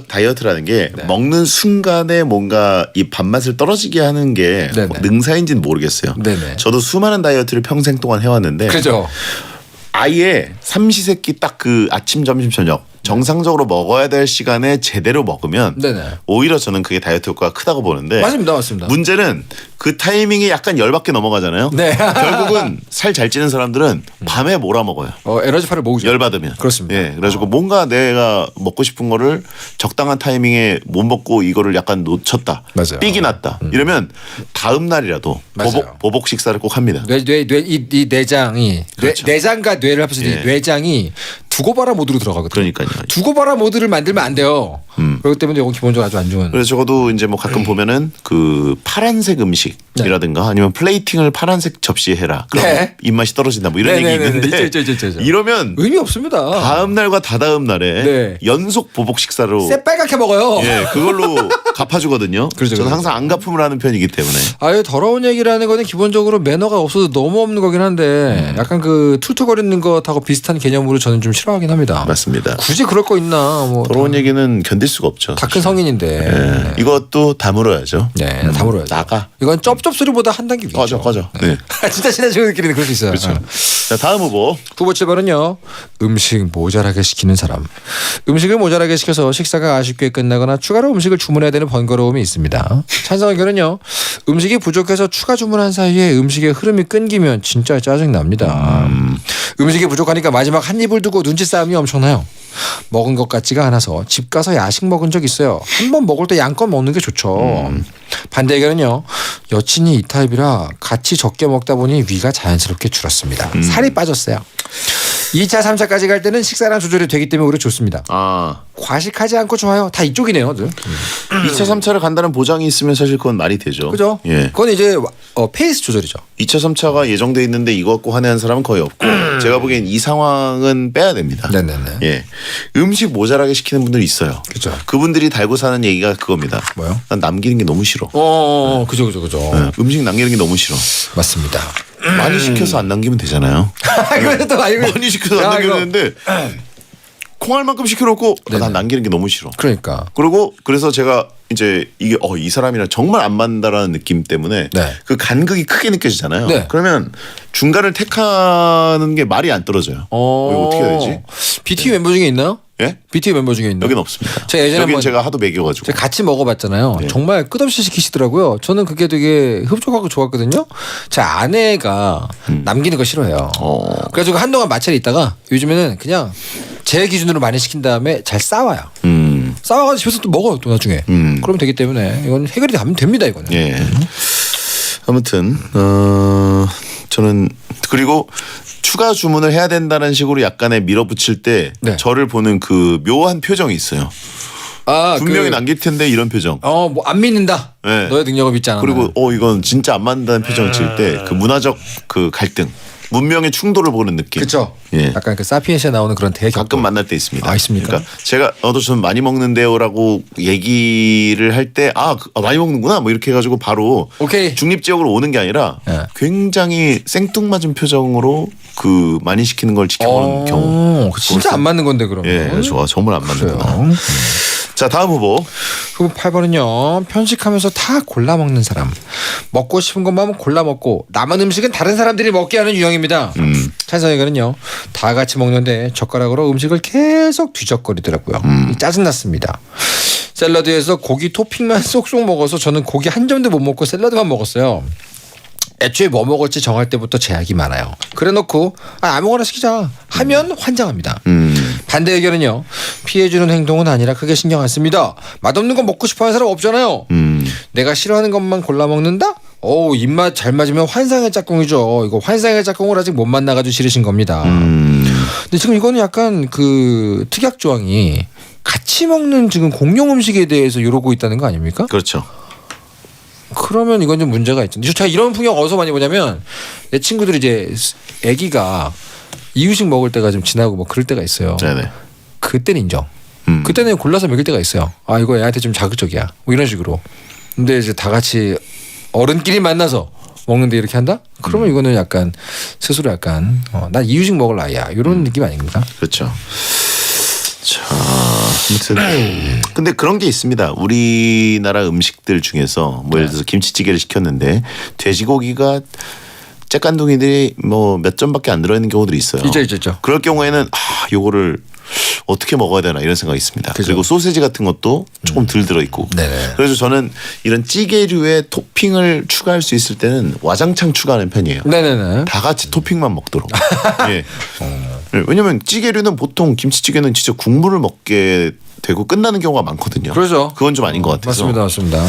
다이어트라는 게 먹는 순간에 뭔가 이 밥맛을 떨어지게 하는 게 능사인지는 모르겠어요. 네네. 저도 수많은 다이어트를 평생 동안 해왔는데 그죠. 아예 삼시세끼 딱 그 아침 점심 저녁 정상적으로 먹어야 될 시간에 제대로 먹으면 오히려 저는 그게 다이어트 효과가 크다고 보는데 맞습니다. 문제는 그 타이밍에 약간 열받게 넘어가잖아요. 결국은 살 잘 찌는 사람들은 밤에 몰아먹어요. 에너지파를 모으죠. 열받으면. 그렇습니다. 예, 그래가지고 뭔가 내가 먹고 싶은 거를 적당한 타이밍에 못 먹고 이거를 약간 놓쳤다. 맞아요. 삑이 났다. 이러면 다음 날이라도 보복 식사를 꼭 합니다. 이 내장이 내장과 뇌를 합쳐서 이 뇌장이 두고 봐라 모드로 들어가거든요. 그러니까요. 두고 봐라 모드를 만들면 안 돼요. 그렇기 때문에 이건 기본적으로 아주 안 좋은. 그래서 적어도 이제 뭐 가끔 보면은 그 파란색 음식이라든가 아니면 플레이팅을 파란색 접시에 해라. 그럼 입맛이 떨어진다. 뭐 이런 얘기 있는데 있죠. 이러면 의미 없습니다. 다음 날과 다다음 날에 연속 보복 식사로 새빨갛게 먹어요. 예, 그걸로 갚아주거든요. 저는 항상 안 갚음을 하는 편이기 때문에. 아유 더러운 얘기라는 거는 기본적으로 매너가 없어도 너무 없는 거긴 한데 약간 그 툴툴거리는 것하고 비슷한 개념으로 저는 좀 싫어하긴 합니다. 맞습니다. 굳이 그럴 거 있나? 뭐 더러운 얘기는 견딜 수가 없죠. 다 큰 성인인데. 이것도 다물어야죠. 네, 다물어야죠. 나가. 이건 쩝쩝 소리보다 한 단계 위죠. 꺼져. 네. 진짜 친한 친구들끼리는 그럴 수 있어요. 그렇죠. 자 다음 후보. 후보 7번은요. 음식 모자라게 시키는 사람. 음식을 모자라게 시켜서 식사가 아쉽게 끝나거나 추가로 음식을 주문해야 되는 번거로움이 있습니다. 찬성 의견은요. 음식이 부족해서 추가 주문한 사이에 음식의 흐름이 끊기면 진짜 짜증납니다. 음식이 부족하니까 마지막 한 입을 두고 눈치 싸움이 엄청나요. 먹은 것 같지가 않아서 집 가서 야식 먹은 적 있어요. 한 번 먹을 때 양껏 먹는 게 좋죠. 반대 의견은요. 여친이 이 타입이라 같이 적게 먹다 보니 위가 자연스럽게 줄었습니다. 살이 빠졌어요. 2차, 3차까지 갈 때는 식사량 조절이 되기 때문에 오히려 좋습니다. 과식하지 않고 좋아요. 다 이쪽이네요. 2차, 3차를 간다는 보장이 있으면 사실 그건 말이 되죠. 그죠? 예. 그건 이제 페이스 조절이죠. 2차, 3차가 예정돼 있는데 이거 갖고 화내는 사람은 거의 없고 제가 보기엔 이 상황은 빼야 됩니다. 네네네. 예. 음식 모자라게 시키는 분들이 있어요. 그죠. 그분들이 달고 사는 얘기가 그겁니다. 뭐요? 난 남기는 게 너무 싫어. 그죠. 네. 음식 남기는 게 너무 싫어. 맞습니다. 많이 시켜서 안 남기면 되잖아요. 그래도 많이 시켜서 안 남기면 되는데 콩알 만큼 시켜놓고 난 남기는 게 너무 싫어. 그러니까. 그래서 제가 이제 이게 이 사람이랑 정말 안 맞는다라는 느낌 때문에 그 간극이 크게 느껴지잖아요. 그러면 중간을 택하는 게 말이 안 떨어져요. 이거 어떻게 해야 되지? BT 멤버 중에 있나요? 예? BT 멤버 중에 있나요? 여긴 없습니다. 제가 예전에 여긴 제가 하도 먹여가지고. 제가 같이 먹어봤잖아요. 정말 끝없이 시키시더라고요. 저는 그게 되게 흡족하고 좋았거든요. 제 아내가 남기는 거 싫어해요. 그래가지고 한동안 마찰이 있다가 요즘에는 그냥 제 기준으로 많이 시킨 다음에 잘 싸와요. 싸와가지고 집에서 또 먹어요. 또 나중에. 그러면 되기 때문에 이건 해결이 되면 됩니다. 이거는. 예. 아무튼 저는 그리고 추가 주문을 해야 된다는 식으로 약간의 밀어붙일 때 네. 저를 보는 그 묘한 표정이 있어요. 분명히 남길 텐데 이런 표정. 뭐 안 믿는다. 네. 너의 능력을 믿지 않아. 그리고 이건 진짜 안 맞는다는 표정을 지을 때 그 문화적 그 갈등, 문명의 충돌을 보는 느낌. 그렇죠. 예. 약간 그 사피엔스에 나오는 그런 대격. 가끔 만날 때 있습니다. 있습니까? 그러니까 제가 좀 많이 먹는데요라고 얘기를 할 때 많이 먹는구나 뭐 이렇게 해가지고 바로 오케이. 중립지역으로 오는 게 아니라 굉장히 생뚱맞은 표정으로 그 많이 시키는 걸 지켜보는 경우. 진짜 안 맞는 건데 그러면. 예, 좋아. 정말 안 맞는구나. 자, 다음 후보. 후보 8번은요. 편식하면서 다 골라 먹는 사람. 먹고 싶은 것만 골라 먹고 남은 음식은 다른 사람들이 먹게 하는 유형입니다. 찬성이거든요. 다 같이 먹는데 젓가락으로 음식을 계속 뒤적거리더라고요. 짜증났습니다. 샐러드에서 고기 토핑만 쏙쏙 먹어서 저는 고기 한 점도 못 먹고 샐러드만 먹었어요. 애초에 뭐 먹을지 정할 때부터 제약이 많아요. 그래놓고 아무거나 시키자 하면 환장합니다. 반대 의견은요. 피해주는 행동은 아니라 크게 신경 안 씁니다. 맛없는 거 먹고 싶어하는 사람 없잖아요. 내가 싫어하는 것만 골라 먹는다? 입맛 잘 맞으면 환상의 짝꿍이죠. 이거 환상의 짝꿍을 아직 못 만나가지고 싫으신 겁니다. 근데 지금 이거는 약간 그 특약 조항이 같이 먹는 지금 공용 음식에 대해서 이러고 있다는 거 아닙니까? 그렇죠. 그러면 이건 좀 문제가 있죠. 제가 이런 풍경 어디서 많이 보냐면 내 친구들이 이제 아기가 이유식 먹을 때가 좀 지나고 뭐 그럴 때가 있어요. 네네. 그때는 인정. 그때는 골라서 먹일 때가 있어요. 이거 애한테 좀 자극적이야. 뭐 이런 식으로. 근데 이제 다 같이 어른끼리 만나서 먹는데 이렇게 한다? 그러면 이거는 약간 스스로 약간 난 이유식 먹을 나이야. 이런 느낌 아닙니까? 그렇죠. 자, 아무튼 근데 그런 게 있습니다. 우리나라 음식들 중에서 뭐 예를 들어서 김치찌개를 시켰는데 돼지고기가 째깐둥이들이 뭐 몇 점밖에 안 들어있는 경우들이 있어요. 있죠. 그럴 경우에는 요거를 어떻게 먹어야 되나 이런 생각이 있습니다. 그죠. 그리고 소세지 같은 것도 조금 덜 들어있고. 그래서 저는 이런 찌개류에 토핑을 추가할 수 있을 때는 와장창 추가하는 편이에요. 네네네. 다 같이 토핑만 먹도록. 예. 왜냐면 찌개류는 보통 김치찌개는 진짜 국물을 먹게 되고 끝나는 경우가 많거든요. 그렇죠. 그건 좀 아닌 것 같아서. 맞습니다.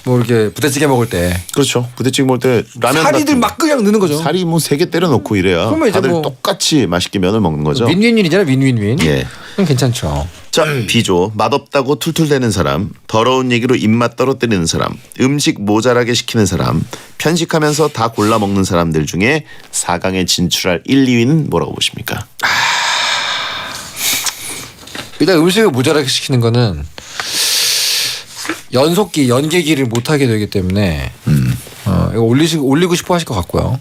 뭐 이렇게 부대찌개 먹을 때. 그렇죠. 부대찌개 먹을 때 라면 사리들 막 그냥 넣는 거죠. 사리 뭐 3개 때려 넣고 이래야 그러면 이제 다들 뭐 똑같이 맛있게 면을 먹는 거죠. 윈윈윈이잖아요. 윈윈윈. 예. 그럼 괜찮죠. 자, B조. 맛없다고 툴툴대는 사람, 더러운 얘기로 입맛 떨어뜨리는 사람, 음식 모자라게 시키는 사람, 편식하면서 다 골라 먹는 사람들 중에 4강에 진출할 1, 2위는 뭐라고 보십니까? 일단 음식을 모자라게 시키는 거는 연계기를 못하게 되기 때문에 이거 올리고 싶어 하실 것 같고요.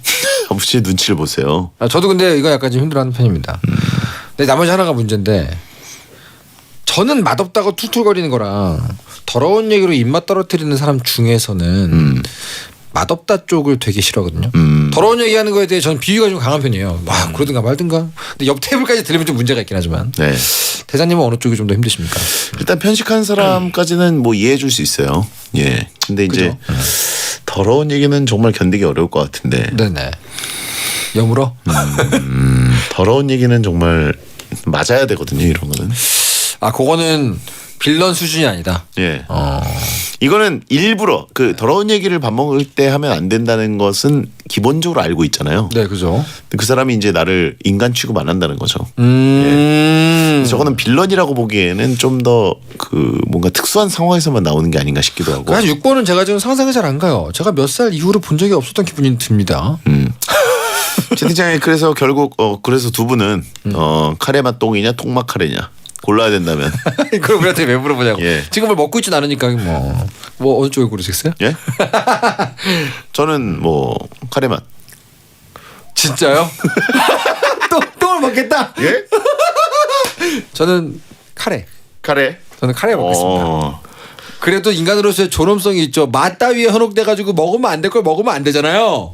아버지의 눈치를 보세요. 저도 근데 이거 약간 좀 힘들어하는 편입니다. 근데 나머지 하나가 문제인데 저는 맛없다고 툴툴거리는 거랑 더러운 얘기로 입맛 떨어뜨리는 사람 중에서는 맛없다 쪽을 되게 싫어하거든요. 더러운 얘기하는 거에 대해 저는 비위가 좀 강한 편이에요. 그러든가 말든가. 근데 옆 테이블까지 들으면 좀 문제가 있긴 하지만. 네. 대장님은 어느 쪽이 좀 더 힘드십니까? 일단 편식하는 사람까지는 뭐 이해해 줄 수 있어요. 예. 근데 이제 더러운 얘기는 정말 견디기 어려울 것 같은데. 네네. 여물어? 더러운 얘기는 정말 맞아야 되거든요. 이런 거는. 그거는 빌런 수준이 아니다. 예. 이거는 일부러 그 더러운 얘기를 밥 먹을 때 하면 안 된다는 것은 기본적으로 알고 있잖아요. 네, 그죠. 그 사람이 이제 나를 인간 취급 안 한다는 거죠. 예. 저거는 빌런이라고 보기에는 좀 더 그 뭔가 특수한 상황에서만 나오는 게 아닌가 싶기도 하고. 그래서 6번은 제가 지금 상상이 잘 안 가요. 제가 몇 살 이후로 본 적이 없었던 기분이 듭니다. 채팅창에 그래서 결국 그래서 두 분은 카레맛 똥이냐 통맛 카레냐 골라야 된다면. 그걸 우리한테 왜 물어보냐고. 예. 지금을 먹고 있진 않으니까 뭐 어느 쪽을 고르셨어요? 예? 저는 뭐 카레맛. 진짜요? 똥을 먹겠다. 예? 저는 카레. 저는 카레 어. 먹겠습니다. 그래도 인간으로서의 존엄성이 있죠. 맛 따위에 현혹돼가지고 먹으면 안 될 걸 먹으면 안 되잖아요.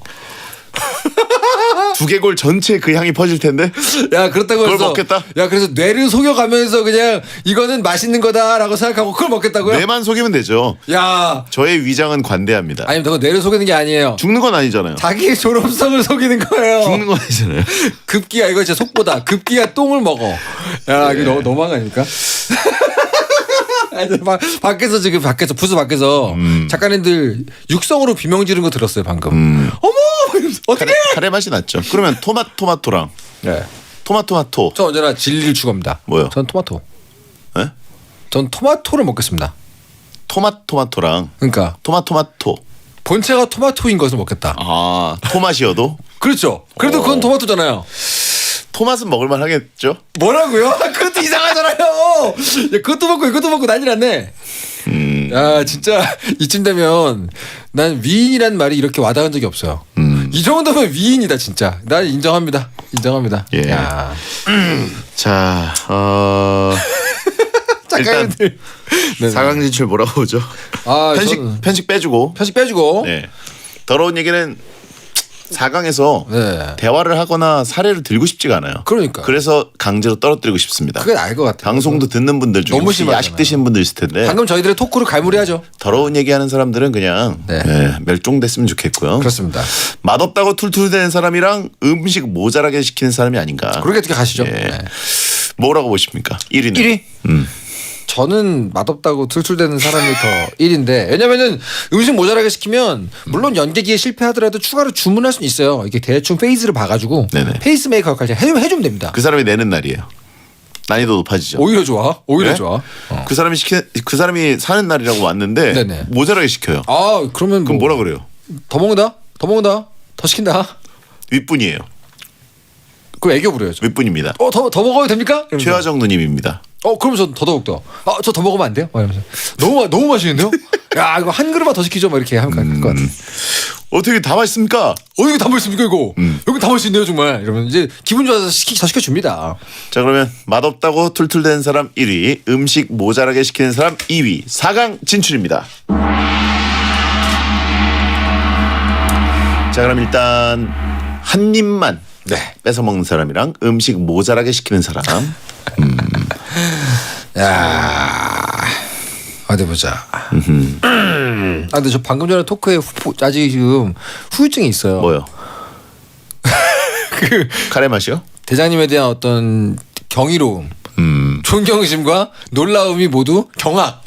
두개골 전체에 그 향이 퍼질 텐데. 야, 그렇다고 해서 그걸 먹겠다? 야, 그래서 뇌를 속여가면서 그냥 이거는 맛있는 거다라고 생각하고 그걸 먹겠다고요? 뇌만 속이면 되죠. 야, 저의 위장은 관대합니다. 아니, 그거 뇌를 속이는 게 아니에요. 죽는 건 아니잖아요. 자기의 존엄성을 속이는 거예요. 죽는 건 아니잖아요. 급기야 이거 진짜 속보다 급기야 똥을 먹어. 야, 이거 너무한 거 아닙니까? 밖에서 지금 부스 밖에서 작가님들 육성으로 비명 지른 거 들었어요 방금. 어머 이러면서 어떻게? 카레 맛이 났죠. 그러면 토마토랑 네. 토마토. 저 언제나 진리를 추구합니다. 뭐요? 전 토마토. 네? 전 토마토를 먹겠습니다. 토마토랑 그러니까 토마토. 본체가 토마토인 것을 먹겠다. 아, 토맛이어도? 그렇죠. 그래도 그건 토마토잖아요. 토맛은 먹을만 하겠죠? 뭐라고요? 그것도 이상하잖아요. 야, 그것도 먹고 이것도 먹고 난리 났네. 야, 진짜 이쯤 되면 난 위인이라는 말이 이렇게 와닿은 적이 없어요. 이 정도면 위인이다 진짜. 난 인정합니다. 인정합니다. 예. 야. 자, 일단 4강 진출 뭐라고 보죠? 아, 편식 빼주고. 네. 더러운 얘기는 4강에서 대화를 하거나 사례를 들고 싶지가 않아요. 그러니까. 그래서 강제로 떨어뜨리고 싶습니다. 그게 알 것 같아요. 방송도 듣는 분들 중에 너무 심하잖아요. 야식 드시는 분들 있을 텐데. 방금 저희들의 토크를 갈무리하죠. 더러운 얘기하는 사람들은 그냥 멸종됐으면 좋겠고요. 그렇습니다. 맛없다고 툴툴대는 사람이랑 음식 모자라게 시키는 사람이 아닌가. 그렇게 어떻게 가시죠. 예. 네. 뭐라고 보십니까? 1위는. 1위? 저는 맛없다고 툴툴대는 사람이 더 1인데 왜냐면은 음식 모자라게 시키면 물론 연계기에 실패하더라도 추가로 주문할 수는 있어요. 이게 대충 페이스를 봐가지고 페이스메이커 역할 해주면 됩니다. 그 사람이 내는 날이에요. 난이도 높아지죠. 오히려 좋아. 오히려 네? 좋아. 그 사람이 사는 날이라고 왔는데 모자라게 시켜요. 아 그러면 그럼 뭐라 그래요? 더 먹는다? 더 먹는다? 더 시킨다? 윗분이에요. 그 애교 부려야죠. 윗분입니다. 더 먹어도 됩니까? 이러면서. 최화정 누님입니다. 그럼 전 더더욱 더. 저 더 먹으면 안 돼요? 이러면서. 너무 맛있는데요? 야 이거 한 그릇만 더 시키죠? 막 이렇게 하면 갈 것 같아. 어떻게 다 맛있습니까? 이거 다 맛있습니까 이거? 여기 다 맛있네요 정말. 이러면 이제 기분 좋아서 더 시켜줍니다. 자 그러면 맛없다고 툴툴대는 사람 1위, 음식 모자라게 시키는 사람 2위, 4강 진출입니다. 자 그럼 일단 한 입만 뺏어 먹는 사람이랑 음식 모자라게 시키는 사람. 야, 어디 보자. 근데 저 방금 전에 토크에 아직 지금 후유증이 있어요. 뭐요? 카레 맛이요? 대장님에 대한 어떤 경이로움, 존경심과 놀라움이 모두 경악,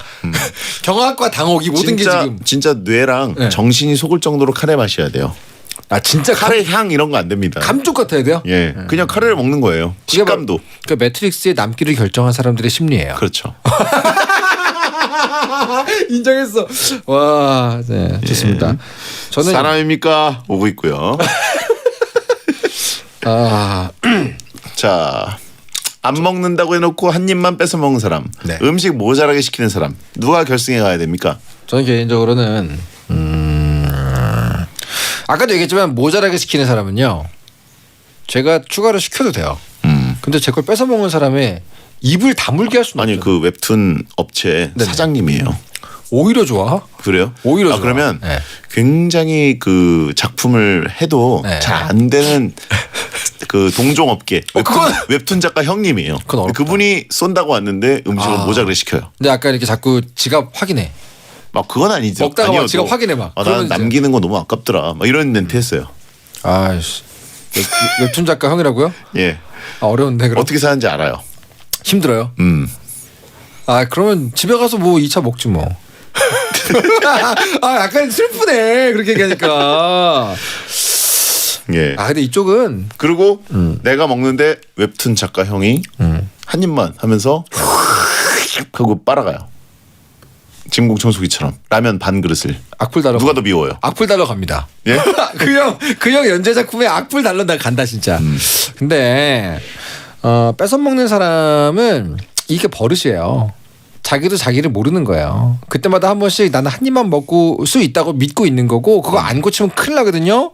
경악과 당혹이 모든 게 지금 진짜 뇌랑 정신이 속을 정도로 카레 마셔야 돼요. 아 진짜 카레 향 이런 거 안 됩니다. 감쪽 같아야 돼요? 예, 그냥 카레를 먹는 거예요. 식감도. 그 매트릭스의 남기를 결정한 사람들의 심리예요. 그렇죠. 인정했어. 와, 네, 좋습니다. 저는 사람입니까? 오고 있고요. 자, 안 먹는다고 해놓고 한 입만 뺏어 먹는 사람, 음식 모자라게 시키는 사람, 누가 결승에 가야 됩니까? 저는 개인적으로는 아까도 얘기했지만 모자라게 시키는 사람은요, 제가 추가로 시켜도 돼요. 근데 제 걸 뺏어 먹는 사람의 입을 다물게 할 수는 없죠. 아니 그 웹툰 업체 사장님이에요. 오히려 좋아. 그래요? 오히려 좋아. 그러면 굉장히 그 작품을 해도 잘 안 되는 그 동종업계 웹툰 작가 형님이에요. 그분이 쏜다고 왔는데 음식을 모자라게 시켜요. 근데 아까 이렇게 자꾸 지갑 확인해. 막 그건 아니죠. 먹다가 막 지갑 확인해 막. 난 남기는 거 너무 아깝더라. 막 이런 멘트 했어요. 아이씨. 웹툰 작가 형이라고요? 예. 어려운데 그럼. 어떻게 사는지 알아요. 힘들어요. 그러면 집에 가서 뭐 2차 먹지 뭐. 약간 슬프네 그렇게 얘기하니까. 예. 근데 이쪽은 그리고 내가 먹는데 웹툰 작가 형이 한 입만 하면서 하고 빨아가요. 진공 청소기처럼 라면 반 그릇을. 악플 달러. 누가 더 미워요? 악플 달러 갑니다. 예? 그 형 연재 작품에 악플 달러 나 간다 진짜. 근데 뺏어 먹는 사람은 이게 버릇이에요. 자기도 자기를 모르는 거예요. 그때마다 한 번씩 나는 한 입만 먹고 수 있다고 믿고 있는 거고 그거 안 고치면 큰일 나거든요.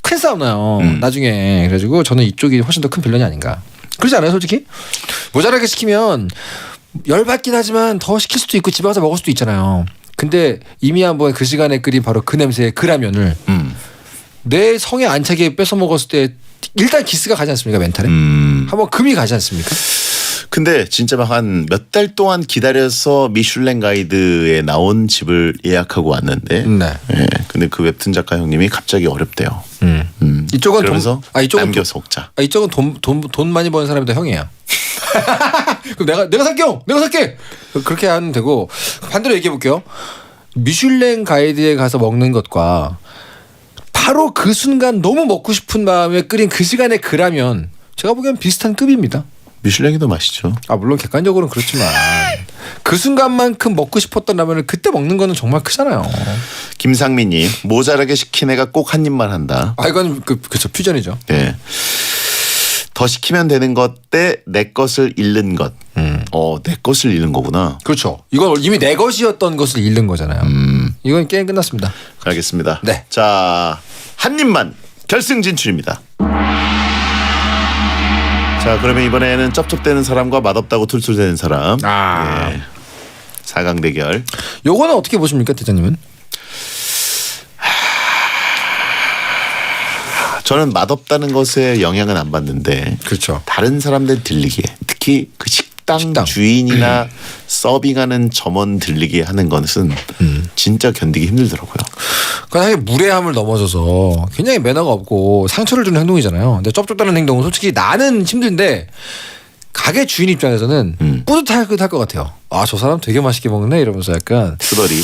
큰 싸움 나요. 나중에. 그래가지고 저는 이쪽이 훨씬 더 큰 빌런이 아닌가. 그러지 않아요 솔직히? 모자라게 시키면 열받긴 하지만 더 시킬 수도 있고 집에 가서 먹을 수도 있잖아요. 근데 이미 한번 그 시간에 끓인 바로 그 냄새의 그 라면을 내 성에 안 차게 뺏어 먹었을 때 일단 기스가 가지 않습니까 멘탈에? 한번 금이 가지 않습니까? 근데 진짜 막 한 몇 달 동안 기다려서 미슐랭 가이드에 나온 집을 예약하고 왔는데 예, 근데 그 웹툰 작가 형님이 갑자기 어렵대요. 이쪽은 그러면서 이쪽은 남겨서 먹자. 이쪽은 돈 많이 버는 사람이 더 형이야. 그럼 내가 살게요. 내가 살게. 그렇게 하면 되고 반대로 얘기해 볼게요. 미슐랭 가이드에 가서 먹는 것과 바로 그 순간 너무 먹고 싶은 마음에 끓인 그 시간에 그 라면 제가 보기엔 비슷한 급입니다. 미슐랭이 더 맛있죠. 아 물론 객관적으로는 그렇지만 그 순간만큼 먹고 싶었던 라면을 그때 먹는 거는 정말 크잖아요. 김상민님, 모자라게 시킨 애가 꼭 한 입만 한다. 아 이건 그쵸 퓨전이죠. 네. 더 시키면 되는 것 대 내 것을 잃는 것. 내 것을 잃는 거구나. 그렇죠. 이건 이미 내 것이었던 것을 잃는 거잖아요. 이건 게임 끝났습니다. 알겠습니다. 네. 자, 한 입만 결승 진출입니다. 자, 그러면 이번에는 쩝쩝대는 사람과 맛없다고 툴툴대는 사람. 예. 4강 대결. 요거는 어떻게 보십니까, 대장님은? 저는 맛없다는 것에 영향은 안 받는데, 그렇죠. 다른 사람들 들리기에, 특히 그 식당 주인이나 서빙하는 점원 들리게 하는 것은 진짜 견디기 힘들더라고요. 그건 사실 무례함을 넘어서서 굉장히 매너가 없고 상처를 주는 행동이잖아요. 근데 쩝쩝다는 행동은 솔직히 나는 힘든데 가게 주인 입장에서는 뿌듯할 것 같아요. 아, 저 사람 되게 맛있게 먹네 이러면서 약간 투덜이.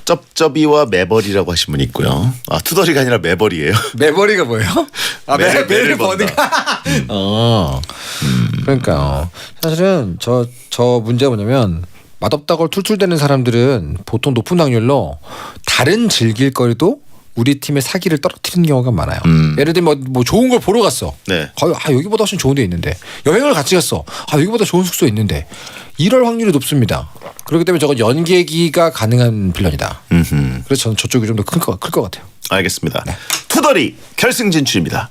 쩝쩝이와 매버리라고 하신 분이 있고요. 아, 투덜이가 아니라 매버리예요. 매버리가 뭐예요? 아, 매를 버니까. 그러니까 사실은 저 문제가 뭐냐면 맛없다고 툴툴대는 사람들은 보통 높은 확률로 다른 즐길거리도 우리 팀의 사기를 떨어뜨리는 경우가 많아요. 예를 들면 뭐 좋은 걸 보러 갔어. 네. 여기보다 훨씬 좋은 데 있는데. 여행을 같이 갔어. 여기보다 좋은 숙소 있는데. 이럴 확률이 높습니다. 그렇기 때문에 저건 연계기가 가능한 빌런이다. 그래서 저는 저쪽이 좀 더 클 것 같아요. 알겠습니다. 네. 투덜이 결승 진출입니다.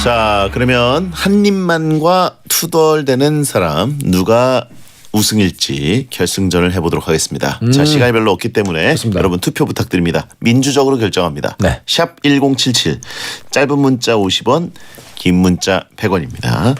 자, 그러면 한 입만과 투덜대는 사람 누가 우승일지 결승전을 해보도록 하겠습니다. 자, 시간이 별로 없기 때문에 좋습니다. 여러분 투표 부탁드립니다. 민주적으로 결정합니다. 네. 샵 1077 짧은 문자 50원 긴 문자 100원입니다.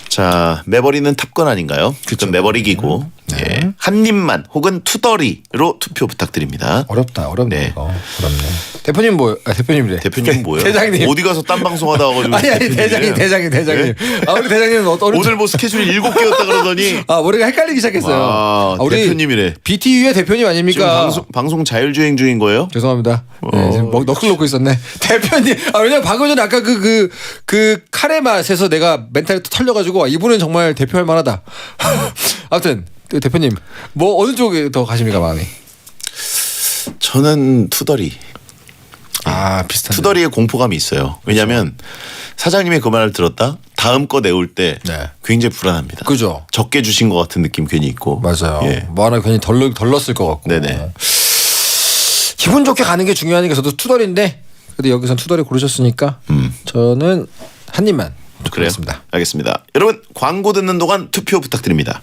자, 매버리는 탑건 아닌가요? 그건 매버리기고 예. 한 입만 혹은 투덜이로 투표 부탁드립니다. 어렵네. 네. 이거. 어렵네. 대표님 대표님이래. 대표님 뭐예요? 대장님. 어디 가서 딴 방송하다 와가지고. 아니 대장님. 네? 우리 대장님은 오늘 뭐 스케줄이 7개였다 그러더니. 우리가 헷갈리기 시작했어요. 우리 대표님이래. BTU의 대표님 아닙니까? 지금 방송 자율주행 중인 거예요? 죄송합니다. 네, 지금 너클 놓고 있었네. 대표님. 왜냐면 방금 전에 아까 그 카레 맛에서 내가 멘탈이 또 털려가지고 이분은 정말 대표할 만하다. 아무튼. 대표님 뭐 어느 쪽에 더 가십니까 마음이? 저는 투덜이. 비슷한. 투덜이의 공포감이 있어요. 왜냐하면 사장님의 그 말을 들었다 다음 거 내올 때 굉장히 불안합니다. 그죠. 적게 주신 것 같은 느낌 괜히 있고. 맞아요. 예. 뭐 하나 괜히 덜 넣었을 것 같고. 네네. 기분 좋게 가는 게 중요하니까 저도 투덜인데 그래도 여기선 투덜이 고르셨으니까 저는 한 입만. 그래요? 알겠습니다. 여러분 광고 듣는 동안 투표 부탁드립니다.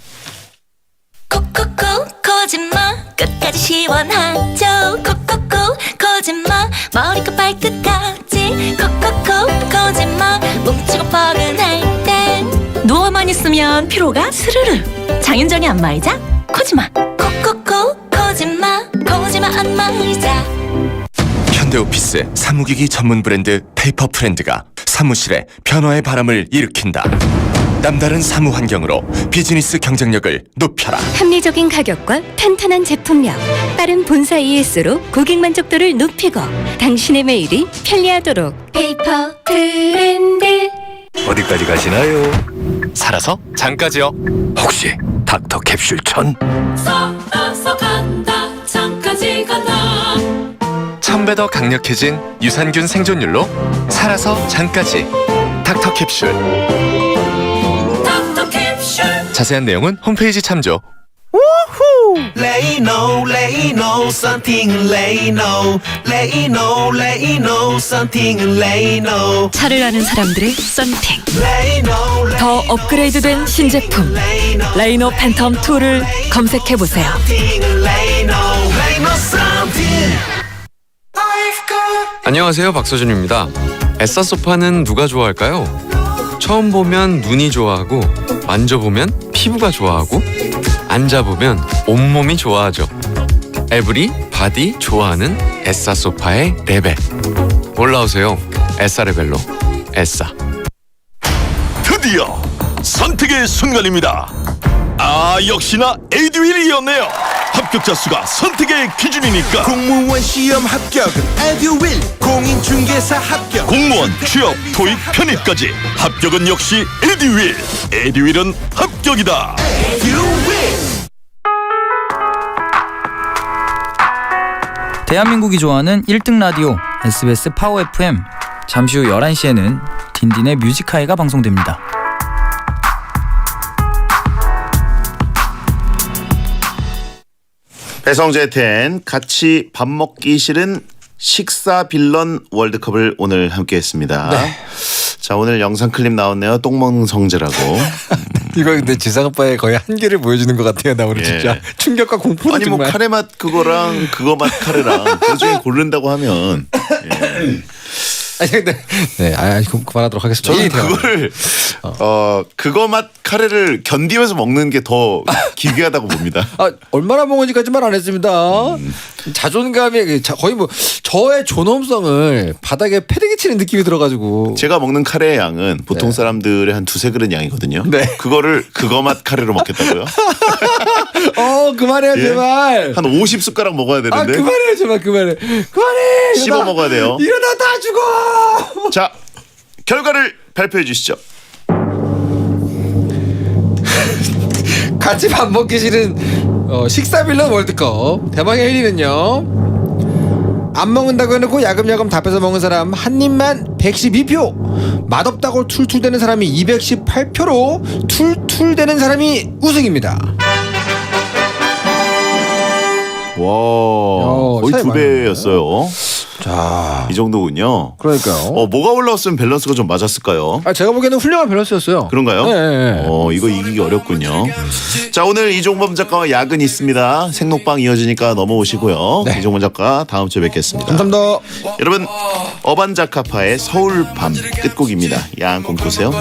콕콕콕 거짓말 끝까지 시원하죠. 콕콕콕 거짓말 머리끝 발끝까지 콕콕콕 거짓말 뭉치고 뻐근할 땐 누워만 있으면 피로가 스르르 장윤정의 안마의자 코지마 콕콕콕 거짓말 안마의자. 현대오피스 사무기기 전문 브랜드 페이퍼프렌드가 사무실에 변화의 바람을 일으킨다. 남다른 사무 환경으로 비즈니스 경쟁력을 높여라. 합리적인 가격과 탄탄한 제품력, 빠른 본사 ES로 고객 만족도를 높이고 당신의 매일이 편리하도록 페이퍼 트렌드. 어디까지 가시나요? 살아서 장까지요. 혹시 닥터 캡슐 천? 썩어서 간다 장까지 간다. 1000배 더 강력해진 유산균 생존율로 살아서 장까지. 닥터 캡슐. 자세한 내용은 홈페이지 참조. Lay no, something lay no, something lay no. 차를 아는 사람들의 썬팅. 더 업그레이드된 신제품 레이노 팬텀 2를 검색해보세요. 안녕하세요, 박서준입니다. 에싸 소파는 누가 좋아할까요? 처음 보면 눈이 좋아하고, 만져보면 피부가 좋아하고, 앉아보면 온몸이 좋아하죠. 에브리 바디 좋아하는 에싸 소파의 레벨. 올라오세요. 에싸 레벨로. 에싸. 드디어 선택의 순간입니다. 역시나 에듀윌이었네요. 합격자 수가 선택의 기준이니까. 공무원 시험 합격은 에듀윌. 공인중개사 합격. 공무원, 취업, 토익, 편입까지 합격은 역시 에듀윌. 에듀윌은 합격이다. 대한민국이 좋아하는 1등 라디오 SBS 파워 FM. 잠시 후 11시에는 딘딘의 뮤직하이가 방송됩니다. 배성재 텐 같이 밥 먹기 싫은 식사 빌런 월드컵을 오늘 함께했습니다. 네. 자, 오늘 영상 클립 나왔네요. 똥 먹는 성재라고. 이거 근데 지상 오빠의 거의 한계를 보여주는 것 같아요. 나 오늘 진짜 충격과 공포를 아니 뭐 정말. 카레 맛 그거랑 그거 맛 카레랑 그 중에 고른다고 하면 아니 근데 네, 그만하도록 하겠습니다. 저는 이 대화를. 그거를 그거 맛 카레를 견디면서 먹는 게 더 기괴하다고 봅니다. 얼마나 먹은지까지만 안 했습니다. 자존감이 거의 뭐 저의 존엄성을 바닥에 패대기 치는 느낌이 들어가지고. 제가 먹는 카레의 양은 보통 네. 사람들의 한 두세 그릇 양이거든요. 네. 그거를 그거 맛 카레로 먹겠다고요? 그만해요 예? 제발. 한 50숟가락 먹어야 되는데. 그만해요 제발 그만해. 씹어 먹어야 돼요. 이러다 다 죽어. 자, 결과를 발표해 주시죠. 같이 밥 먹기 싫은 식사 빌런 월드컵 대망의 1위는요. 안 먹는다고 해놓고 야금야금 다 뺏어 먹은 사람 한 입만 112표. 맛없다고 툴툴대는 사람이 218표로 툴툴대는 사람이 우승입니다. 와, 거의 차이 두 많이 배였어요. 자, 이 정도군요. 그러니까요. 뭐가 올라왔으면 밸런스가 좀 맞았을까요? 제가 보기에는 훌륭한 밸런스였어요. 그런가요? 네. 이거 이기기 어렵군요. 자, 오늘 이종범 작가와 야근 있습니다. 생록방 이어지니까 넘어오시고요. 네. 이종범 작가 다음 주에 뵙겠습니다. 감사합니다. 여러분, 어반자카파의 서울밤 끝곡입니다. 야한 꿈 꾸세요.